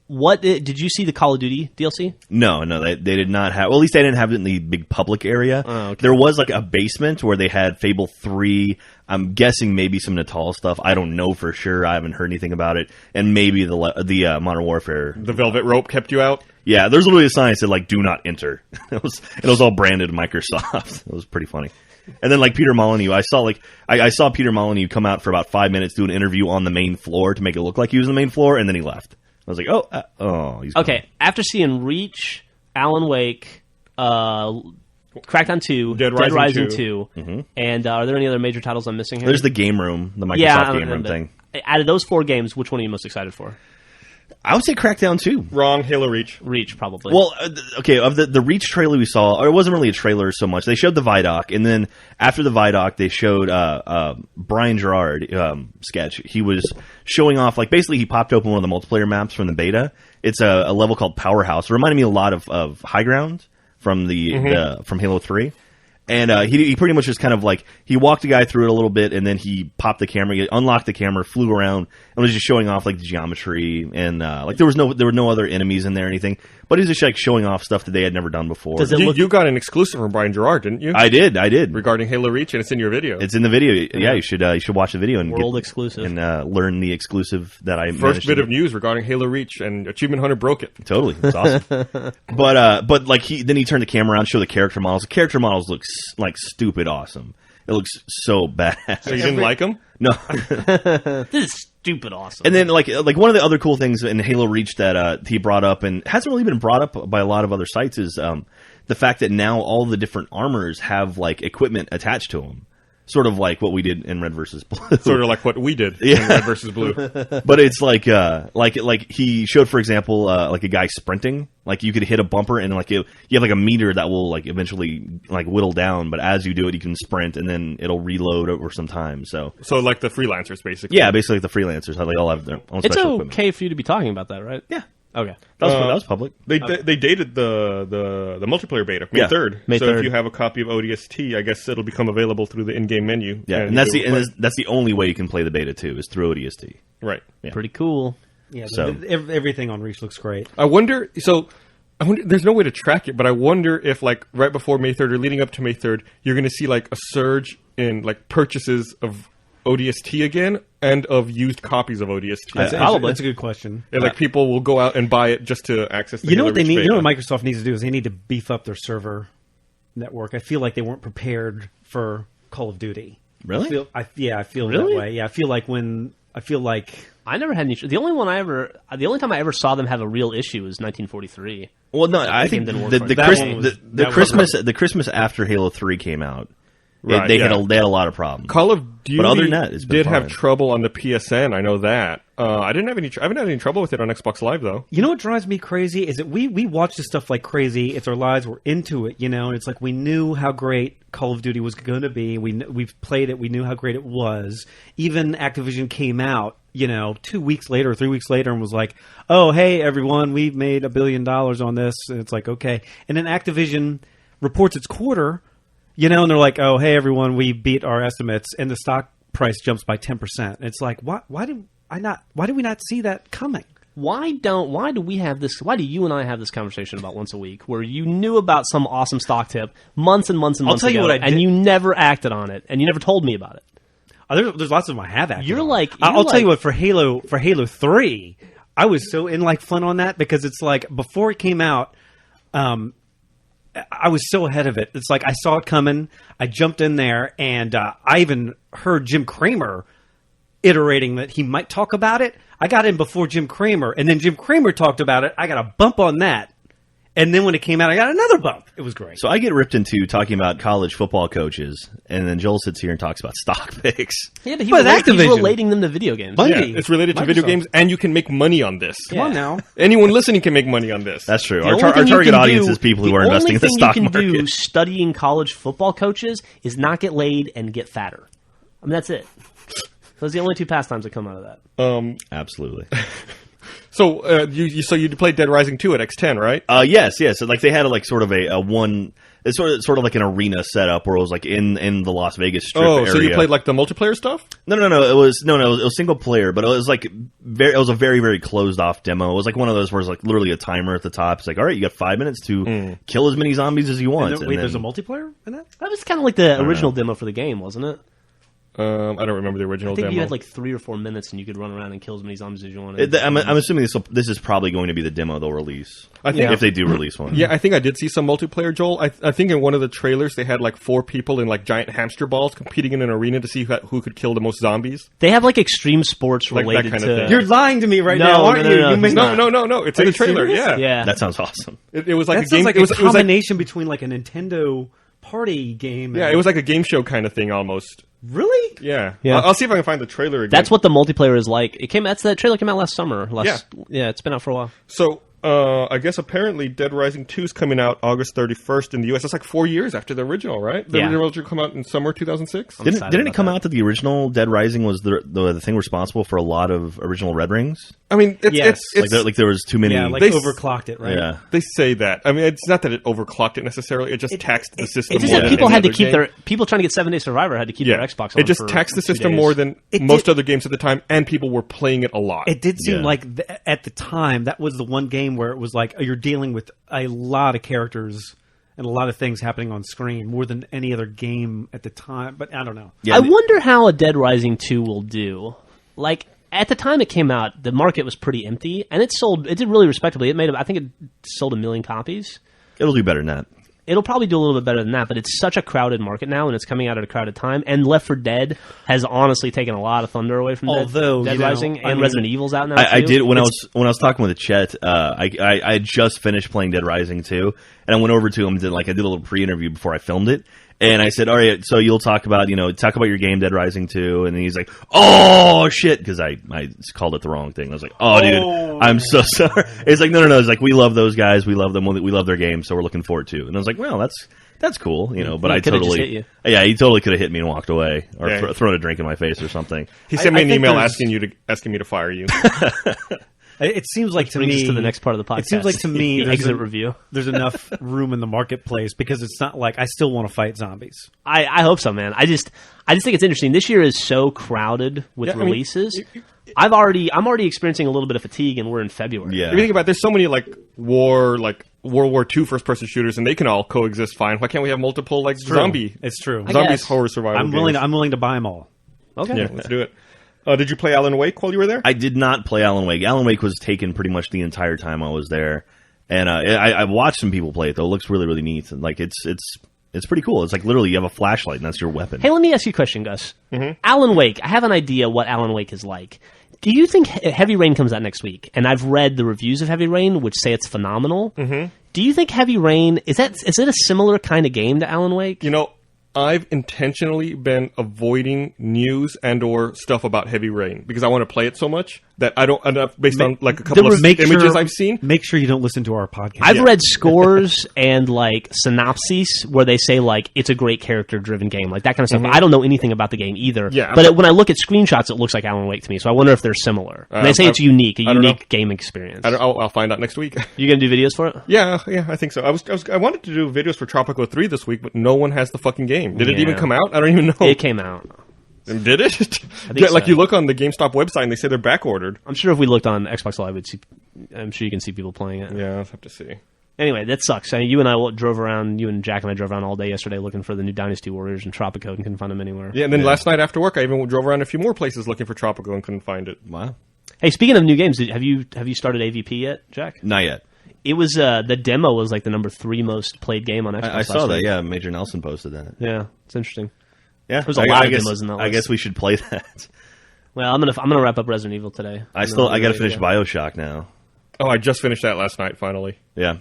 What did you see the Call of Duty DLC? No, they did not have. Well, at least they didn't have it in the big public area. Oh, okay. There was like a basement where they had Fable 3. I'm guessing maybe some Natal stuff. I don't know for sure. I haven't heard anything about it. And maybe the Modern Warfare. The velvet rope kept you out? Yeah, there's literally a sign that said like "Do not enter." It was all branded Microsoft. It was pretty funny. And then like Peter Molyneux, I saw Peter Molyneux come out for about 5 minutes, do an interview on the main floor to make it look like he was on the main floor, and then he left. I was like, he's gone. Okay. After seeing Reach, Alan Wake, Crackdown 2, Dead Rising 2. And are there any other major titles I'm missing here? There's the game room, the Microsoft game room thing. Out of those 4 games, which one are you most excited for? I would say Crackdown 2. Wrong. Halo Reach. Reach, probably. Well, okay, of the Reach trailer we saw, or it wasn't really a trailer so much. They showed the Vidoc, and then after the Vidoc, they showed Brian Gerard sketch. He was showing off, like, basically he popped open one of the multiplayer maps from the beta. It's a level called Powerhouse. It reminded me a lot of High Ground from from Halo 3. And he pretty much just kind of like, he walked the guy through it a little bit, and then he popped the camera, he unlocked the camera, flew around, and was just showing off like the geometry, and like there were no other enemies in there or anything, but he was just like showing off stuff that they had never done before. You got an exclusive from Brian Gerard, didn't you? I did. Regarding Halo Reach, and it's in your video. It's in the video. Yeah, you should watch the video and World exclusive, and learn the exclusive that I first bit of news regarding Halo Reach, and Achievement Hunter broke it. Totally, it's awesome. But like then he turned the camera around, show the character models. The character models look like stupid awesome. It looks so bad. So you didn't like them? No. This is stupid awesome. And then like one of the other cool things in Halo Reach that he brought up, and hasn't really been brought up by a lot of other sites, is the fact that now all the different armors have like equipment attached to them. Sort of like what we did in Red versus Blue. Sort of like what we did in Red versus Blue. But it's like he showed, for example, like a guy sprinting. Like you could hit a bumper and like you have like a meter that will like eventually like whittle down. But as you do it, you can sprint and then it'll reload over some time. So like the freelancers, basically. Yeah, basically like the freelancers. How they all have their own special equipment. It's okay for you to be talking about that, right? Yeah. Okay. That was public. They dated the multiplayer beta, May 3rd. May so 3rd. if you have a copy of ODST, I guess it'll become available through the in-game menu. Yeah, and that's the only way you can play the beta too, is through ODST. Right. Yeah. Pretty cool. Yeah, So- everything on Reach looks great. I wonder. There's no way to track it, but I wonder if, like, right before May 3rd or leading up to May 3rd, you're going to see like a surge in like purchases of ODST again and of used copies of ODST. Probably. That's a good question. And, like, people will go out and buy it just to access the You know Halo what they Reach need? You know beta. what Microsoft needs to do is they need to beef up their server network. I feel like they weren't prepared for Call of Duty. Really? I feel Really? that way. Yeah, I feel like I never had any. The only time I ever saw them have a real issue was 1943. Well, no, I think game didn't work the for the, them. Chris, That one was- the, the that was Christmas the Christmas after Halo 3 came out, Right, they had yeah. a lot of problems. Call of Duty But other than that, it's been did have fine. trouble on the PSN. I know that. I haven't had any trouble with it on Xbox Live though. you know what drives me crazy is that we watch this stuff like crazy. It's our lives. We're into it, and it's like we knew how great Call of Duty was going to be. We've played it. We knew how great it was. Even Activision came out, 2 weeks later or 3 weeks later, and was like, "Oh, hey everyone, we've made $1 billion on this." And it's like, okay. And then Activision reports its quarter, and they're like, "Oh, hey everyone, we beat our estimates," and the stock price jumps by 10%. It's like, why did we not see that coming? Why do we have this? Why do you and I have this conversation about once a week, where you knew about some awesome stock tip months and months and months tell you ago, what I did. and you never acted on it, and you never told me about it? There's lots of them I have acted You're on. like- I'll you're tell you like- what, for Halo 3, I was so in like fun on that because it's like before it came out, I was so ahead of it. It's like I saw it coming, I jumped in there, and I even heard Jim Cramer iterating that he might talk about it. I got in before Jim Cramer, and then Jim Cramer talked about it. I got a bump on that, And then when it came out, I got another bump. It was great. So I get ripped into talking about college football coaches, and then Joel sits here and talks about stock picks. Yeah, but But he's Activision. relating them to video games. Bungie. Yeah, it's related to video Microsoft. games, and you can make money on this. Come on now. Anyone listening can make money on this. That's true. The Our, only our thing you target can audience do- is people who are investing in the stock only thing you can do market. studying college football coaches is not get laid and get fatter. I mean, that's it. Those are the only two pastimes that come out of that. Absolutely. So you played Dead Rising 2 at X10, right? Yes. So, like, they had sort of a one. It's sort of like an arena setup where it was like in the Las Vegas Strip area. So you played like the multiplayer stuff? No. It was single player, but it was like it was a very, very closed off demo. It was like one of those where it's like literally a timer at the top. It's like, all right, you got 5 minutes to kill as many zombies as you want. Wait, And there's a then- multiplayer in that? That was kind of like the original demo for the game, wasn't it? I don't remember the original I think demo. you had like 3 or 4 minutes and you could run around and kill as many zombies as you wanted. I'm assuming this is probably going to be the demo they'll release. I think- if they do release one. Yeah, I think I did see some multiplayer, Joel. I think in one of the trailers they had like 4 people in like giant hamster balls competing in an arena to see who could kill the most zombies. They have like extreme sports Like that related kind of to. thing. You're lying to me right No, now, no, aren't no, you? no, You he's may not. not. No. It's in Are the you trailer. serious? Yeah. Yeah. That sounds awesome. It was like That a game. sounds like it was, a it was like combination between like a Nintendo party game. yeah, it was like a game show kind of thing almost. Really? Yeah. Yeah. I'll see if I can find the trailer again. That's what the multiplayer is like. That trailer came out last summer. Yeah. It's been out for a while. So, I guess apparently Dead Rising 2 is coming out August 31st in the US. That's like 4 years after the original, right? The Yeah. original come out in summer 2006? excited Didn't it about come that. out that the original Dead Rising was the thing responsible for a lot of original Red Rings? I mean, Yes. Like there was too many. Yeah, like They- overclocked it, right? yeah. they say that. I mean, it's not that it overclocked it necessarily. It just taxed the system It's just more that than people any had to other keep game. people trying to get 7 Days Survivor had to keep their Xbox on. It just for taxed the 2 system days. more than It most did- other games at the time, and people were playing it a lot. It did seem Yeah. like at the time that was the one game where it was like you're dealing with a lot of characters and a lot of things happening on screen more than any other game at the time. But I don't know. Yeah, I wonder how a Dead Rising 2 will do. Like, at the time it came out, the market was pretty empty, and it did really respectably. I think it sold 1 million copies. It'll do better than that. It'll probably do a little bit better than that, but it's such a crowded market now, and it's coming out at a crowded time. And Left 4 Dead has honestly taken a lot of thunder away from Although, Dead you know, Rising, I and mean, Resident Evil's out now. I too. did when I It's- was talking with Chet. I had just finished playing Dead Rising 2, and I went over to him and I did a little pre-interview before I filmed it. And I said, all right, so you'll talk about your game Dead Rising 2, and then he's like, oh shit, because I called it the wrong thing. I was like, oh dude, I'm so sorry. It's like no. It's like we love those guys, we love them, we love their game, so we're looking forward to. And I was like, well, that's cool, but He I could've just totally, hit you. yeah, he totally could have hit me and walked away, or Yeah. thrown a drink in my face or something. He sent me I an think email there's- asking me to fire you. It seems like to brings us me to the next part of the podcast. It seems like to me The there's exit review. There's enough room in the marketplace because it's not like I still want to fight zombies. I hope so, man. I just think it's interesting. This year is so crowded with Yeah, I mean, releases. I'm already experiencing a little bit of fatigue, and we're in February. Yeah. If you think about it, there's so many like World War II first-person shooters, and they can all coexist fine. Why can't we have multiple like zombie? It's true. I Zombies guess. horror survival. I'm willing to buy them all. Okay. Yeah, let's do it. Did you play Alan Wake while you were there? I did not play Alan Wake. Alan Wake was taken pretty much the entire time I was there, and I watched some people play it though. It looks really, really neat. And, like it's pretty cool. It's like literally you have a flashlight and that's your weapon. Hey, let me ask you a question, Gus. Alan Wake. I have an idea what Alan Wake is like. Do you think Heavy Rain comes out next week? And I've read the reviews of Heavy Rain, which say it's phenomenal. Mm-hmm. Do you think Heavy Rain is it a similar kind of game to Alan Wake? I've intentionally been avoiding news and or stuff about Heavy Rain because I want to play it so much that I don't enough based on like a couple of images I've seen. Make sure you don't listen to our podcast. I've read scores and like synopses where they say like it's a great character-driven game, like that kind of stuff. I don't know anything about the game either. Yeah, but when I look at screenshots, it looks like Alan Wake to me. So I wonder if they're similar. And they say it's unique, a I don't know. unique game experience. I'll find out next week. You gonna do videos for it? Yeah, I think so. I wanted to do videos for Tropico 3 this week, but no one has the fucking game. Did it even Yeah. come out? I don't even know. It came out. Did it? think Yeah, like so. you look on the GameStop website and they say they're back ordered. I'm sure if we looked on Xbox Live, I'm sure you can see people playing it. Yeah, I'll have to see. Anyway, that sucks. You and I drove around. You and Jack and I drove around all day yesterday looking for the new Dynasty Warriors and Tropico and couldn't find them anywhere. Yeah, and then last night after work, I even drove around a few more places looking for Tropico and couldn't find it. Wow, Hey, speaking of new games, have you started AVP yet, Jack? not yet. It was the demo was like the number 3 most played game on Xbox. I last saw that. week. Yeah, Major Nelson posted that. Yeah, it's interesting. Yeah, There's a lot of guess, demos in that I list. guess we should play that. Well, I'm gonna wrap up Resident Evil today. I got to finish BioShock now. Oh, I just finished that last night, finally. Yeah,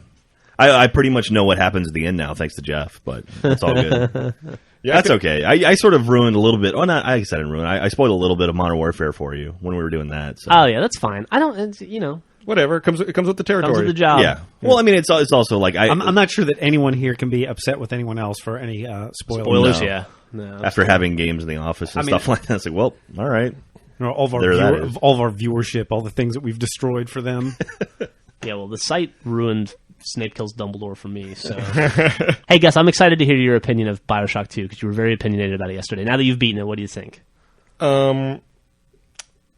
I pretty much know what happens at the end now, thanks to Jeff, but it's all good. Yeah, That's okay. I sort of ruined a little bit. Oh, not I guess I didn't ruin. I spoiled a little bit of Modern Warfare for you when we were doing that. So. Oh yeah, that's fine. I don't. It's, you know, whatever. It comes with the territory. comes with the job. Yeah. Well, I mean, it's also like I'm not sure that anyone here can be upset with anyone else for any spoilers. Spoilers, No. yeah. No. after having games in the office and stuff like that. It's like, well, all right. You know, all of our viewership, all the things that we've destroyed for them. Yeah, well, the site ruined Snape Kills Dumbledore for me. So, hey, Gus, I'm excited to hear your opinion of Bioshock 2 because you were very opinionated about it yesterday. Now that you've beaten it, what do you think?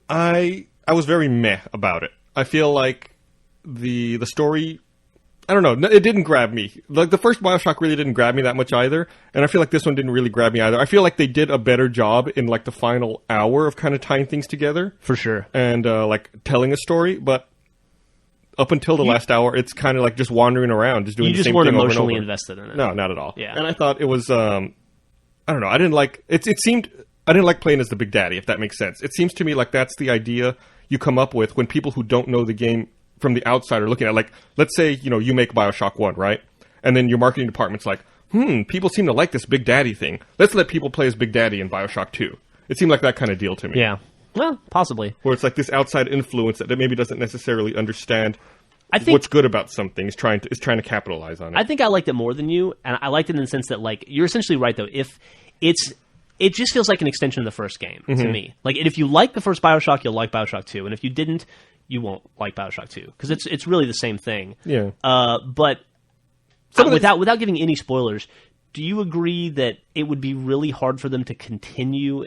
I was very meh about it. I feel like the story, I don't know, it didn't grab me. Like the first Bioshock really didn't grab me that much either, and I feel like this one didn't really grab me either. I feel like they did a better job in like the final hour of kind of tying things together. For sure. And like telling a story, but up until the last hour, it's kind of like just wandering around, just doing the same thing over and over. You just weren't emotionally invested in it. No, not at all. Yeah. And I thought it was, I don't know, I didn't like, it seemed, I didn't like playing as the Big Daddy, if that makes sense. It seems to me like that's the idea you come up with when people who don't know the game from the outside are looking at, like, let's say, you know, you make Bioshock 1, right? And then your marketing department's like, people seem to like this Big Daddy thing. Let's let people play as Big Daddy in Bioshock 2. It seemed like that kind of deal to me. Yeah. Well, possibly. Where it's like this outside influence that maybe doesn't necessarily understand I think what's good about something, is trying to capitalize on it. I think I liked it more than you, and I liked it in the sense that, like, you're essentially right, though. If it just feels like an extension of the first game to me. Like, if you like the first Bioshock, you'll like Bioshock 2, and if you didn't, you won't like Bioshock 2 because it's really the same thing. Yeah. But without giving any spoilers, do you agree that it would be really hard for them to continue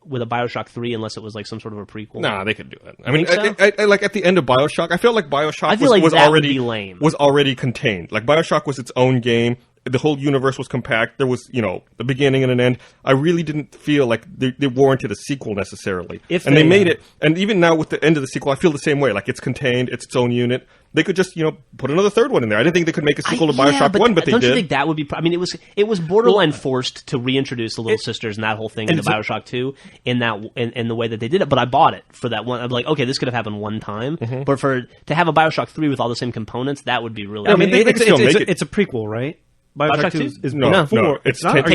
with a Bioshock 3 unless it was like some sort of a prequel? Nah, they could do it. I mean, so? I like at the end of Bioshock, I felt like Bioshock was that would already be lame. was already contained. Like Bioshock was its own game. The whole universe was compact. There was, you know, the beginning and an end. I really didn't feel like they warranted a sequel necessarily. They made it, and even now with the end of the sequel, I feel the same way. Like it's contained, it's its own unit. They could just, you know, put another third one in there. I didn't think they could make a sequel to Bioshock 1, but they did. Don't you think that would be... I mean, it was borderline forced to reintroduce the Little Sisters and that whole thing into Bioshock 2 in the way that they did it, but I bought it for that one. I'm like, okay, this could have happened one time, but to have a Bioshock 3 with all the same components, that would be really... I mean, it's a prequel, right? Bioshock 2 is no, it's not. It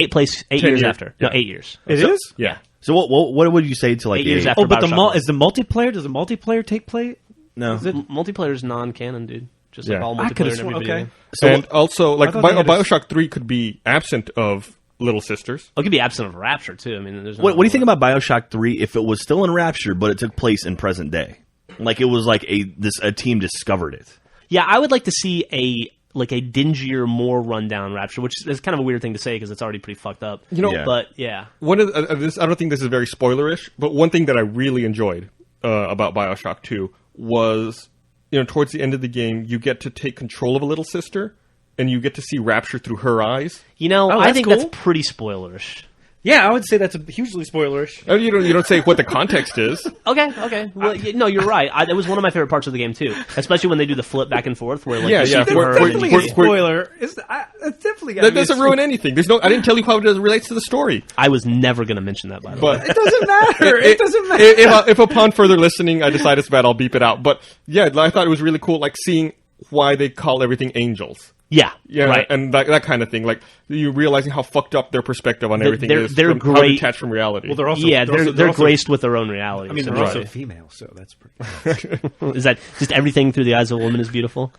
takes 8 years years. after. No, 8 years. It is? Yeah. So what would you say to like 8 years a, after Oh, but Bioshock is the multiplayer? Does the multiplayer take place? no? Is it? Multiplayer is non-canon, dude. Just like Yeah. all I could've multiplayer in every sworn- video okay. game. So And also, like, I thought they had Bioshock 3 could be absent of Little Sisters. Oh, it could be absent of Rapture, too. I mean, there's no what do you think about Bioshock 3 if it was still in Rapture, but it took place in present day? Like it was like a team discovered it. Yeah, I would like to see a dingier, more rundown Rapture, which is kind of a weird thing to say because it's already pretty fucked up. You know, Yeah. But yeah, one of this, I don't think this is very spoilerish, but one thing that I really enjoyed about Bioshock 2 was, you know, towards the end of the game, you get to take control of a little sister, and you get to see Rapture through her eyes. you know, Oh, I that's think cool. that's pretty spoilerish. Yeah, I would say that's hugely spoilerish. You don't say what the context is. Okay. Well, no, you're right. It was one of my favorite parts of the game too, especially when they do the flip back and forth, where like Yeah, you see yeah, through where- her where- and then Definitely you where- a see- spoiler. It's definitely That doesn't ruin anything. I didn't tell you how it relates to the story. I was never going to mention that, by the way. But It doesn't matter. It doesn't matter. if upon further listening I decide it's bad, I'll beep it out. But yeah, I thought it was really cool, like seeing why they call everything angels. Yeah, Yeah, right. and that kind of thing. Like you realizing how fucked up their perspective on everything they're- is, they're from how great- detached from reality. Well, they're also they're also- graced with their own reality. I mean, they're also female, so that's pretty. is that just everything through the eyes of a woman is beautiful?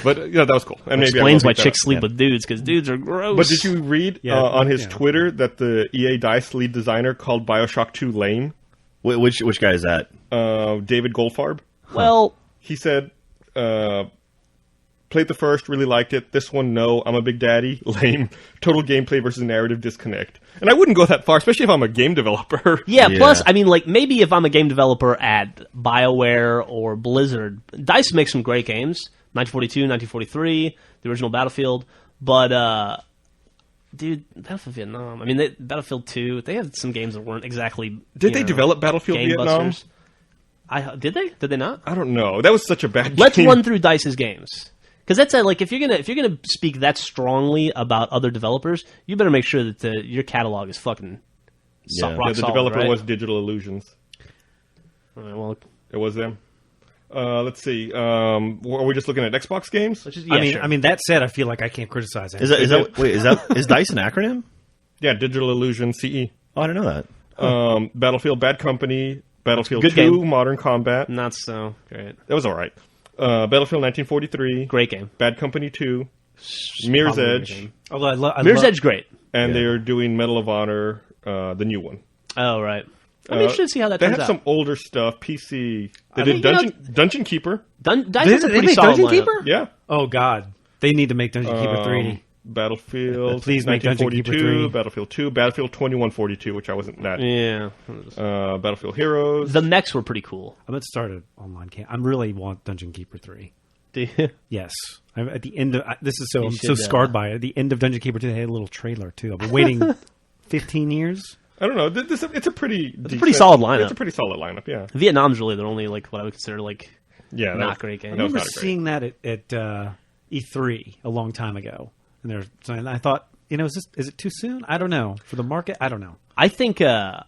But yeah, that was cool. And maybe I Explains will why beep that chicks out. sleep with dudes because dudes are gross. But did you read Yeah, on his yeah. Twitter that the EA DICE lead designer called Bioshock 2 lame? Which guy is that? David Goldfarb. Well, He said, played the first, really liked it. This one, no, I'm a big daddy, lame. Total gameplay versus narrative disconnect. And I wouldn't go that far, especially if I'm a game developer. yeah. Yeah. Plus, I mean, like maybe if I'm a game developer at BioWare or Blizzard, DICE makes some great games. 1942, 1943, the original Battlefield. But dude, Battlefield Vietnam. I mean, Battlefield 2. They had some games that weren't exactly. Did they develop Battlefield Vietnam? Did they? Did they not? I don't know. That was such a bad Let's game. run through DICE's games. Because that's like if you're gonna speak that strongly about other developers, you better make sure that your catalog is fucking Yeah. rock The solid, developer right? was Digital Illusions. All right, well, It was them. Let's see. Are we just looking at Xbox games? I mean, that said, I feel like I can't criticize it. Is DICE an acronym? Yeah, Digital Illusion CE. Oh, I didn't know that. Battlefield Bad Company, Battlefield Good 2, game. Modern Combat. Not so great. That was all right. Battlefield 1943. Great game. Bad Company 2. Mirror's Probably a Edge. game. Although Mirror's Edge, great. And they're doing Medal of Honor, the new one. Oh, right. I'm interested to see how that They turns have out. some older stuff. PC. They I did mean, Dungeon Keeper. DICE They has a pretty make solid Dungeon lineup. Keeper? Yeah. Oh God, they need to make Dungeon Keeper 3. Battlefield. Please make Dungeon Keeper 1942, 3. Battlefield 2, Battlefield 2142, which I wasn't that. Yeah. Battlefield Heroes. The mechs were pretty cool. I'm going to start an online camp. I really want Dungeon Keeper 3. Do you? Yes. At the end of this is You I'm should, so scarred by it. At the end of Dungeon Keeper 2, they had a little trailer too. I've been waiting 15 years. I don't know. It's a pretty pretty solid lineup. It's a pretty solid lineup, yeah. Vietnam's really their only like what I would consider like Yeah, that not was- great game. that I was remember not great. seeing that at E3 a long time ago, and I thought, is it too soon? I don't know for the market. I don't know. I think that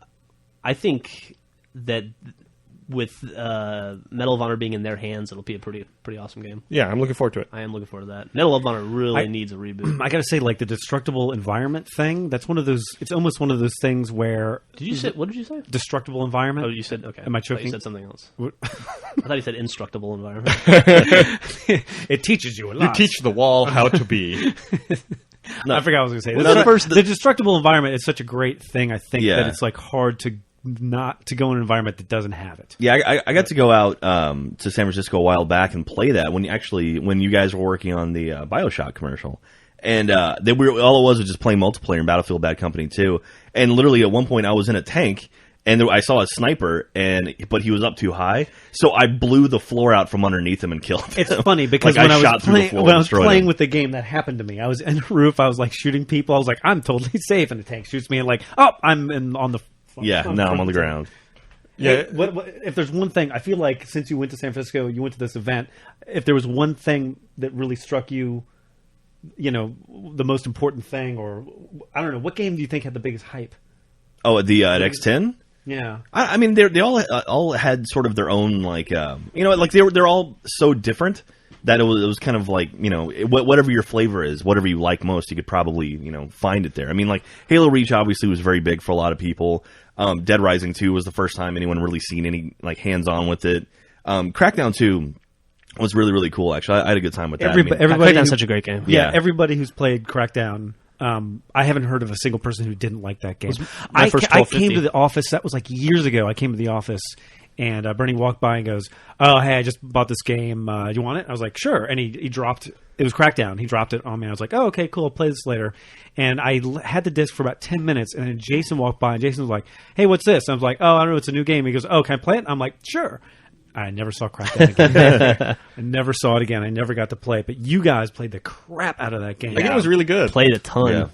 with Medal of Honor being in their hands, it'll be a pretty awesome game. Yeah, I'm looking forward to it. I am looking forward to that. Medal of Honor really needs a reboot. I got to say, like the destructible environment thing. That's one of those. It's almost one of those things where Did you say what did you say? destructible environment. Oh, you said okay. Am I thought You choking? said something else. What- I thought you said instructable environment. it teaches you a You lot. teach the wall how to be. I forgot what I was going to say. Well, The destructible environment is such a great thing. I think Yeah. that it's like hard to not to go in an environment that doesn't have it. Yeah, I got to go out to San Francisco a while back and play that when you guys were working on the BioShock commercial, and all it was just playing multiplayer in Battlefield Bad Company 2. And literally at one point I was in a tank and I saw a sniper, but he was up too high, so I blew the floor out from underneath him and killed him. It's funny because Like, when I I shot was through the playing, floor when and I was destroyed playing him. with the game, that happened to me. I was in the roof. I was like shooting people. I was like, I'm totally safe, and the tank shoots me, and like, oh, I'm on the. Yeah, now I'm on the ground. Yeah. What, if there's one thing, I feel like since you went to San Francisco, you went to this event. If there was one thing that really struck you, the most important thing, or I don't know, what game do you think had the biggest hype? Oh, at X10. Yeah, I mean, they all had sort of their own like they're all so different that it was kind of like whatever your flavor is, whatever you like most, you could probably find it there. I mean, like Halo Reach obviously was very big for a lot of people. Dead Rising 2 was the first time anyone really seen any like hands on with it. Crackdown 2 was really, really cool. Actually, I had a good time with that. everybody Crackdown's such a great game. Yeah, Yeah. everybody who's played Crackdown, I haven't heard of a single person who didn't like that game. my I first came 1250. to the office. That was like years ago. I came to the office, and Bernie walked by and goes, "Oh, hey, I just bought this game. Do you want it?" I was like, "Sure." And he dropped. It was Crackdown. He dropped it on me. I was like, "Oh, okay, cool. I'll play this later." And I had the disc for about 10 minutes, and then Jason walked by, and Jason was like, "Hey, what's this?" And I was like, "Oh, I don't know. It's a new game." He goes, "Oh, can I play it?" I'm like, "Sure." I never saw Crackdown again. I never saw it again. I never got to play it. But you guys played the crap out of that game. I think it was really good. Played a ton. Yeah.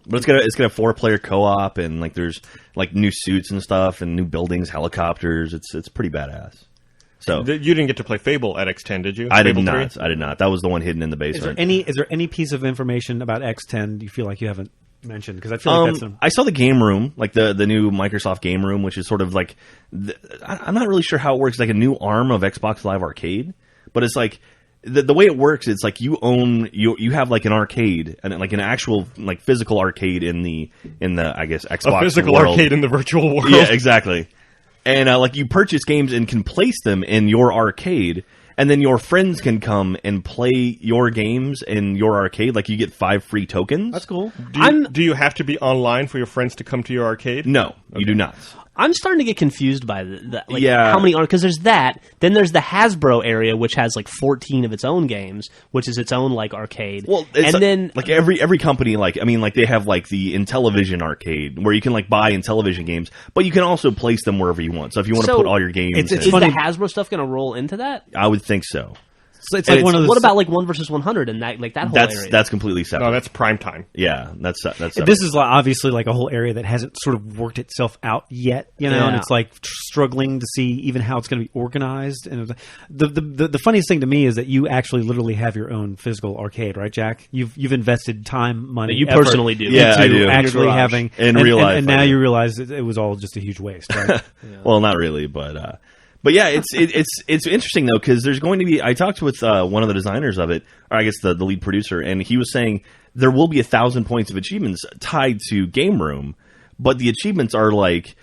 But it's got a 4-player co-op, and like there's like new suits and stuff, and new buildings, helicopters. It's pretty badass. So You didn't get to play Fable at X10, did you? I did Fable not. 3? I did not. That was the one hidden in the Is basement. there any piece of information about X10 you feel like you haven't mentioned? Because I feel like that's I saw the game room, like the new Microsoft game room, which is sort of like I'm not really sure how it works. Like a new arm of Xbox Live Arcade, but it's like the way it works. It's like you have like an arcade and like an actual like physical arcade in the I guess Xbox A physical world. arcade in the virtual world. Yeah, exactly. And like you purchase games and can place them in your arcade, and then your friends can come and play your games in your arcade. Like you get 5 free tokens. that's cool. Do you have to be online for your friends to come to your arcade? No, you do not. I'm starting to get confused by like Yeah. how many are because there's that. Then there's the Hasbro area, which has like 14 of its own games, which is its own like arcade. Well, it's and then like every company, like I mean, like they have like the Intellivision arcade where you can like buy Intellivision games, but you can also place them wherever you want. So if you want to So, put all your games, it's in, is funny. the Hasbro stuff going to roll into that? I would think so. So it's And like one of those. What about like 1 versus 100 and that like that whole area? That's completely separate. No, that's prime time. Yeah, that's separate. This is like, obviously like a whole area that hasn't sort of worked itself out yet, and Yeah. it's like struggling to see even how it's going to be organized. And it was, the funniest thing to me is that you actually literally have your own physical arcade, right, Jack? You've invested time, money, That you effort personally do. Yeah, I into do. actually Your garage. having In real life, and I now do. you realize that it was all just a huge waste, right? Well, not really, but But yeah, it's interesting though, because there's going to be. I talked with one of the designers of it, or I guess the lead producer, and he was saying there will be 1,000 points of achievements tied to Game Room, but the achievements are like,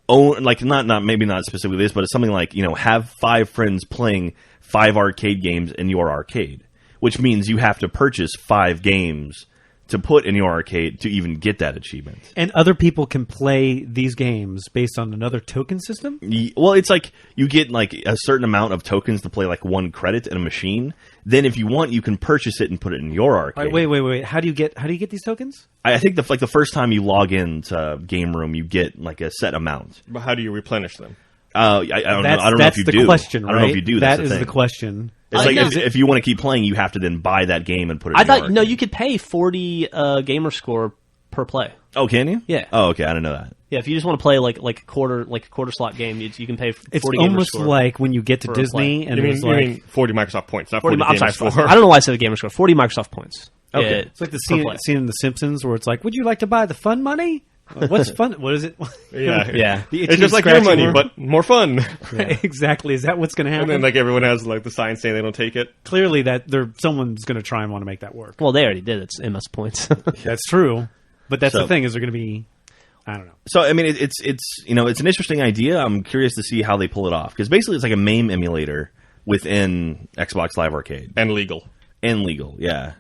not maybe not specifically this, but it's something like, have 5 friends playing 5 arcade games in your arcade, which means you have to purchase 5 games to put in your arcade to even get that achievement. And other people can play these games based on another token system? Well, it's like you get like a certain amount of tokens to play like 1 credit in a machine. Then if you want, you can purchase it and put it in your arcade. All right, wait. How do you get these tokens? I think the first time you log into Game Room, you get like a set amount. But how do you replenish them? I don't know. I don't know if you do. That's the question, right? I don't know if you do. That is the question. It's like if you want to keep playing, you have to then buy that game and put it in your arcade. No, you could pay 40 gamer score per play. Oh, can you? Yeah. Oh, okay. I didn't know that. Yeah, if you just want to play like a quarter slot game, you can pay 40 It's gamer almost score like when you get to Disney and You there's mean 40 Microsoft points, not 40 40 I'm gamer sorry, score. I don't know why I said the gamer score. 40 Microsoft points. Okay. Yeah, it's like the per play. scene in The Simpsons where it's like, would you like to buy the fun money? What's fun? What is it? Yeah. Yeah. The It's just like your scratchy money, one? but more fun. Exactly. Is that what's going to happen? And then like everyone has like the sign saying they don't take it. Clearly, that someone's going to try and want to make that work. Well, they already did. It's MS points. That's true, but that's So- the thing is they're going to be. I don't know. So I mean, it's it's an interesting idea. I'm curious to see how they pull it off, because basically it's like a MAME emulator within Xbox Live Arcade And legal. and legal, yeah.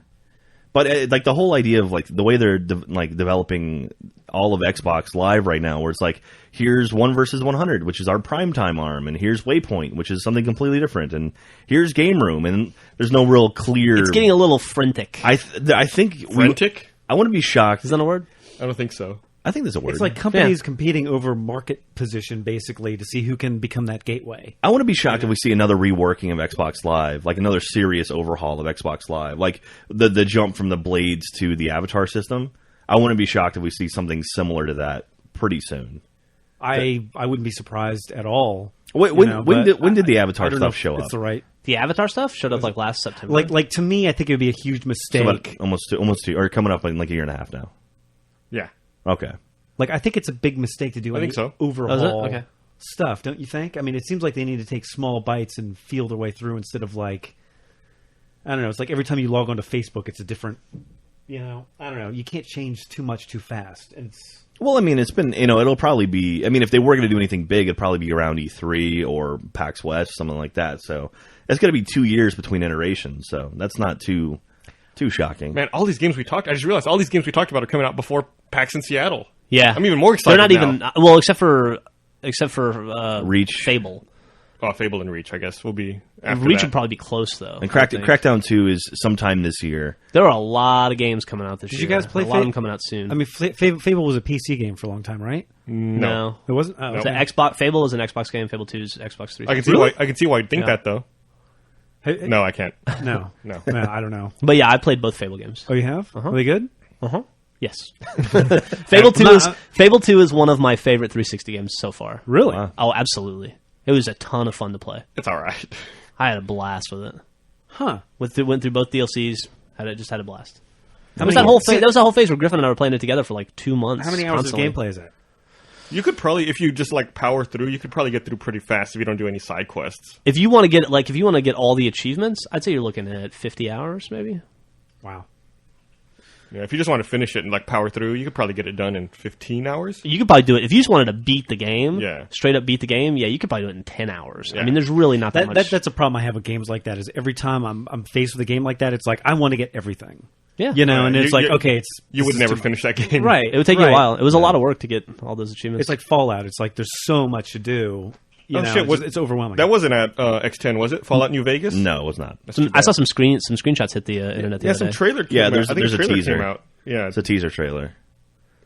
But like the whole idea of like the way they're developing all of Xbox Live right now, where it's like here's 1 versus 100, which is our primetime arm, and here's Waypoint, which is something completely different, and here's Game Room, and there's no real clear. It's getting a little frantic. I think Frantic? I want to be shocked. Is that a word? I don't think so. I think there's a word. It's like companies competing over market position, basically, to see who can become that gateway. I want to be shocked if we see another reworking of Xbox Live, like another serious overhaul of Xbox Live, like the jump from the blades to the avatar system. I want to be shocked if we see something similar to that pretty soon. I wouldn't be surprised at all. When did the avatar I don't know stuff if show it's up? the right. The Avatar stuff showed up like last September. Like to me, I think it would be a huge So mistake. about almost two, or coming up in like a year and a half now. Yeah. Okay. Like I think it's a big mistake to do. I any think so. Overhaul Okay. stuff, don't you think? I mean, it seems like they need to take small bites and feel their way through instead of like, I don't know. It's like every time you log onto Facebook, it's a different. I don't know. You can't change too much too fast. And it's Well, I mean, it's been, it'll probably be, I mean, if they were going to do anything big, it'd probably be around E3 or PAX West, something like that. So it's going to be 2 years between iterations. So that's not too shocking. Man, all these games I just realized all these games we talked about are coming out before PAX in Seattle. yeah, I'm even more excited They're not now. even well, except for Reach. Fable. Oh, Fable and Reach, I guess, will be after Reach that. would probably be close though. And I think. Crackdown 2 is sometime this year. There are a lot of games coming out this year. you guys play a lot of Fa- them coming out soon? I mean, Fable was a PC game for a long time, right? no. It wasn't. Oh, It's okay. an Xbox. Fable is an Xbox game. Fable 2 is Xbox 3. I can see why you'd think Yeah. that though. Hey, No, I can't. no, No. no, I don't know. But yeah, I played both Fable games. Oh, you have? Are they good? Yes. Fable 2 is one of my favorite 360 games so far. Really? Wow. Oh, absolutely. It was a ton of fun to play. It's all right. I had a blast with it. Huh? Went through both DLCs. Had a blast. How That was many- that whole phase where Griffin and I were playing it together for like 2 months. How many hours constantly. of gameplay is that? You could probably, if you just like power through, you could probably get through pretty fast if you don't do any side quests. If you want to get all the achievements, I'd say you're looking at 50 hours maybe. Wow. Yeah, if you just want to finish it and like power through, you could probably get it done in 15 hours. You could probably do it if you just wanted to beat the game. Yeah. Straight up beat the game. Yeah, you could probably do it in 10 hours. I Yeah. mean, there's really not that much. That's a problem I have with games like that. Is every time I'm faced with a game like that, it's like I want to get everything. Yeah. And it's like okay, You this would is never too finish that game. Right. It would take you a right. while. It was a lot of work to get all those achievements. It's like Fallout. It's like there's so much to do. It's overwhelming. That wasn't at X10, was it? Fallout New Vegas? No, it was not. I saw some screenshots hit the internet the Yeah, other some day. trailer. Came Yeah, out. there's I think a trailer teaser. Came out. Yeah, It's a teaser trailer.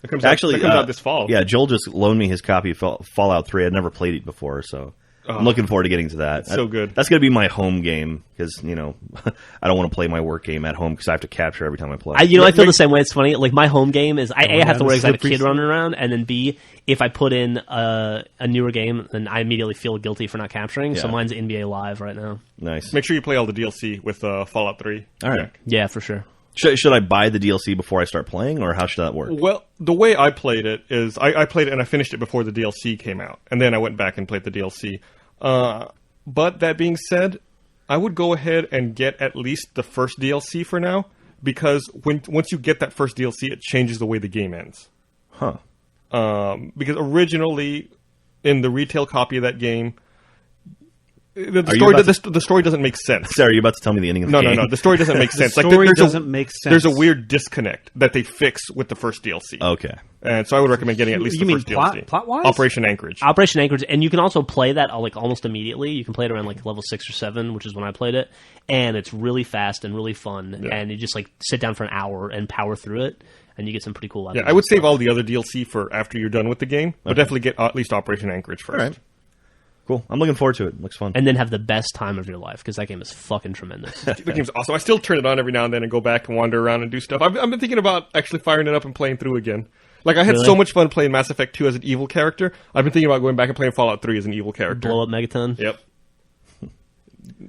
it comes Actually, out, that comes out this fall. Yeah, Joel just loaned me his copy of Fallout 3. I'd never played it before, so I'm looking forward to getting to that. so good. That's going to be my home game because I don't want to play my work game at home because I have to capture every time I play. I feel the same way. It's funny. Like my home game is I have to worry because I have a slippery kid running around, and then B, if I put in a newer game, then I immediately feel guilty for not capturing. So Yeah. mine's NBA Live right now. Nice. Make sure you play all the DLC with Fallout 3. All right. Yeah, for sure. Should I buy the DLC before I start playing, or how should that work? Well, the way I played it is I played it and I finished it before the DLC came out, and then I went back and played the DLC. But that being said, I would go ahead and get at least the first DLC for now, because once you get that first DLC, it changes the way the game ends. Huh. Because originally, in the retail copy of that game, the story doesn't make sense. Sorry, are you about to tell me the ending of the game? No. The story doesn't make sense. The story doesn't make sense. There's a weird disconnect that they fix with the first DLC. Okay. And so I would recommend getting at least the first DLC. Plot-wise? Operation Anchorage. Operation Anchorage, and you can also play that like almost immediately. You can play it around like level 6 or 7, which is when I played it, and it's really fast and really fun. Yeah. And you just like sit down for an hour and power through it, and you get some pretty cool weapons. Yeah, I would save all the other DLC for after you're done with the game, but definitely get at least Operation Anchorage first. All right. Cool. I'm looking forward to it. Looks fun. And then have the best time of your life, because that game is fucking tremendous. The game's awesome. I still turn it on every now and then and go back and wander around and do stuff. I've been thinking about actually firing it up and playing through again. Like, I had Really? so much fun playing Mass Effect 2 as an evil character. I've been thinking about going back and playing Fallout 3 as an evil character. Blow up Megaton. Yep.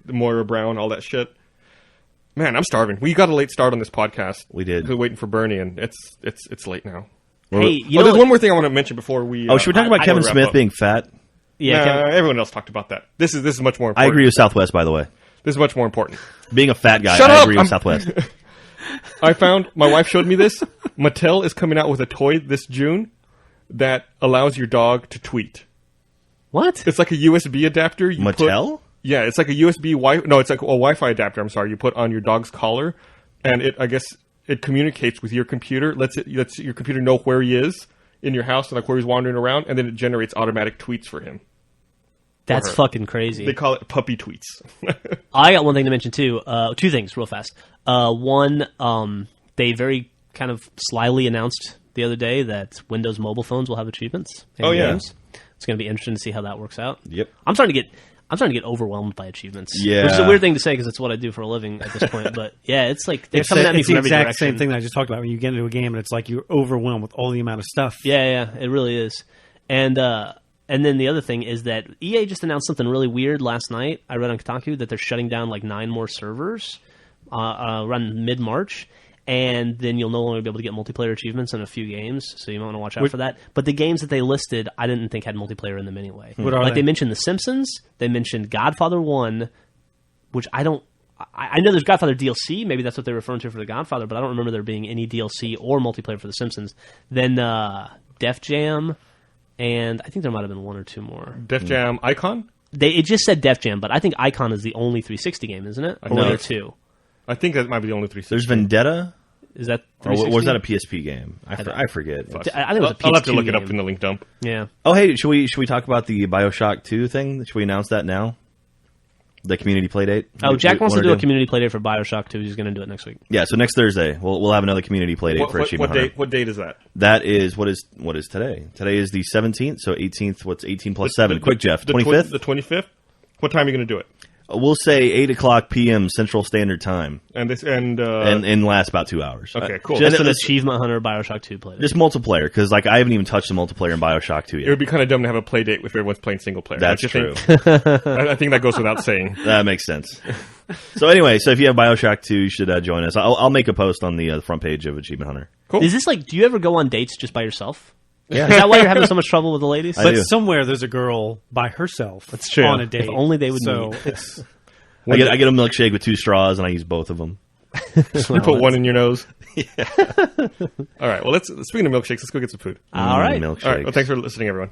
Moira Brown, all that shit. Man, I'm starving. We got a late start on this podcast. We did. We're waiting for Bernie, and it's late now. Hey, you know there's what? one more thing I want to mention before we... Should we talk about I Kevin wrap Smith up. being fat? Yeah, Kevin- Everyone else talked about that. This is much more I important. agree with Southwest, by the way. This is much more important. Being a fat guy, Shut I up! agree with Southwest. I found, my wife showed me this. Mattel is coming out with a toy this June that allows your dog to tweet. What? It's like a USB adapter. Mattel? Yeah, it's like a USB No, it's like a Wi-Fi adapter. I'm sorry. You put on your dog's collar, and it communicates with your computer. Lets your computer know where he is in your house and like where he's wandering around, and then it generates automatic tweets for him. That's her. fucking crazy. They call it puppy tweets. I got one thing to mention too. Two things, real fast. One, they very kind of slyly announced the other day that Windows mobile phones will have achievements. In games. It's going to be interesting to see how that works out. Yep. I'm starting to get overwhelmed by achievements. Yeah. Which is a weird thing to say because it's what I do for a living at this point. But yeah, it's like they're It's coming at me the from every exact direction. same thing that I just talked about. When you get into a game and it's like you're overwhelmed with all the amount of stuff. Yeah, it really is. And then the other thing is that EA just announced something really weird last night. I read on Kotaku that they're shutting down like 9 more servers around mid-March. And then you'll no longer be able to get multiplayer achievements in a few games, so you might want to watch out for that. But the games that they listed, I didn't think had multiplayer in them anyway. What are like they? they mentioned The Simpsons, they mentioned Godfather 1, which I know there's Godfather DLC, maybe that's what they're referring to for the Godfather, but I don't remember there being any DLC or multiplayer for The Simpsons. Then Def Jam, and I think there might have been 1 or 2 more. Def Jam Icon? It just said Def Jam, but I think Icon is the only 360 game, isn't it? Or know. are there 2? I think that might be the only 360. There's Vendetta? Is that Or 360? was that a PSP game? I forget. I think it was a I'll have to PS2 look it up game. in the link dump. Yeah. Oh, hey, should we talk about the BioShock 2 thing? Should we announce that now? The community playdate? Oh, Jack wants to do wanna a community playdate for BioShock 2. He's going to do it next week. Yeah, so next Thursday we'll have another community playdate for Achievement Hunter. What date is that? That is what is today? Today is the 17th, so 18th. What's 18 plus 7? Quick, Jeff. 25th. The 25th. What time are you going to do it? We'll say 8:00 p.m. Central Standard Time, And last about 2 hours. okay, cool. Just And an it's- Achievement Hunter BioShock 2 playdate. Just multiplayer, because like I haven't even touched the multiplayer in BioShock 2 It yet. would be kind of dumb to have a play date if everyone's playing single player. That's Don't you true. think? I think that goes without saying. That makes sense. So anyway, if you have BioShock 2, you should join us. I'll make a post on the front page of Achievement Hunter. Cool. Is this like, do you ever go on dates just by yourself? Yeah. Is that why you're having so much trouble with the ladies? I But do. somewhere there's a girl by herself. That's true. On a date. If only they would So meet. it's I get a milkshake with 2 straws, and I use both of them. You put one in your nose. All right. Well, speaking of milkshakes, let's go get some food. All right. Milkshakes. All right. Well, thanks for listening, everyone.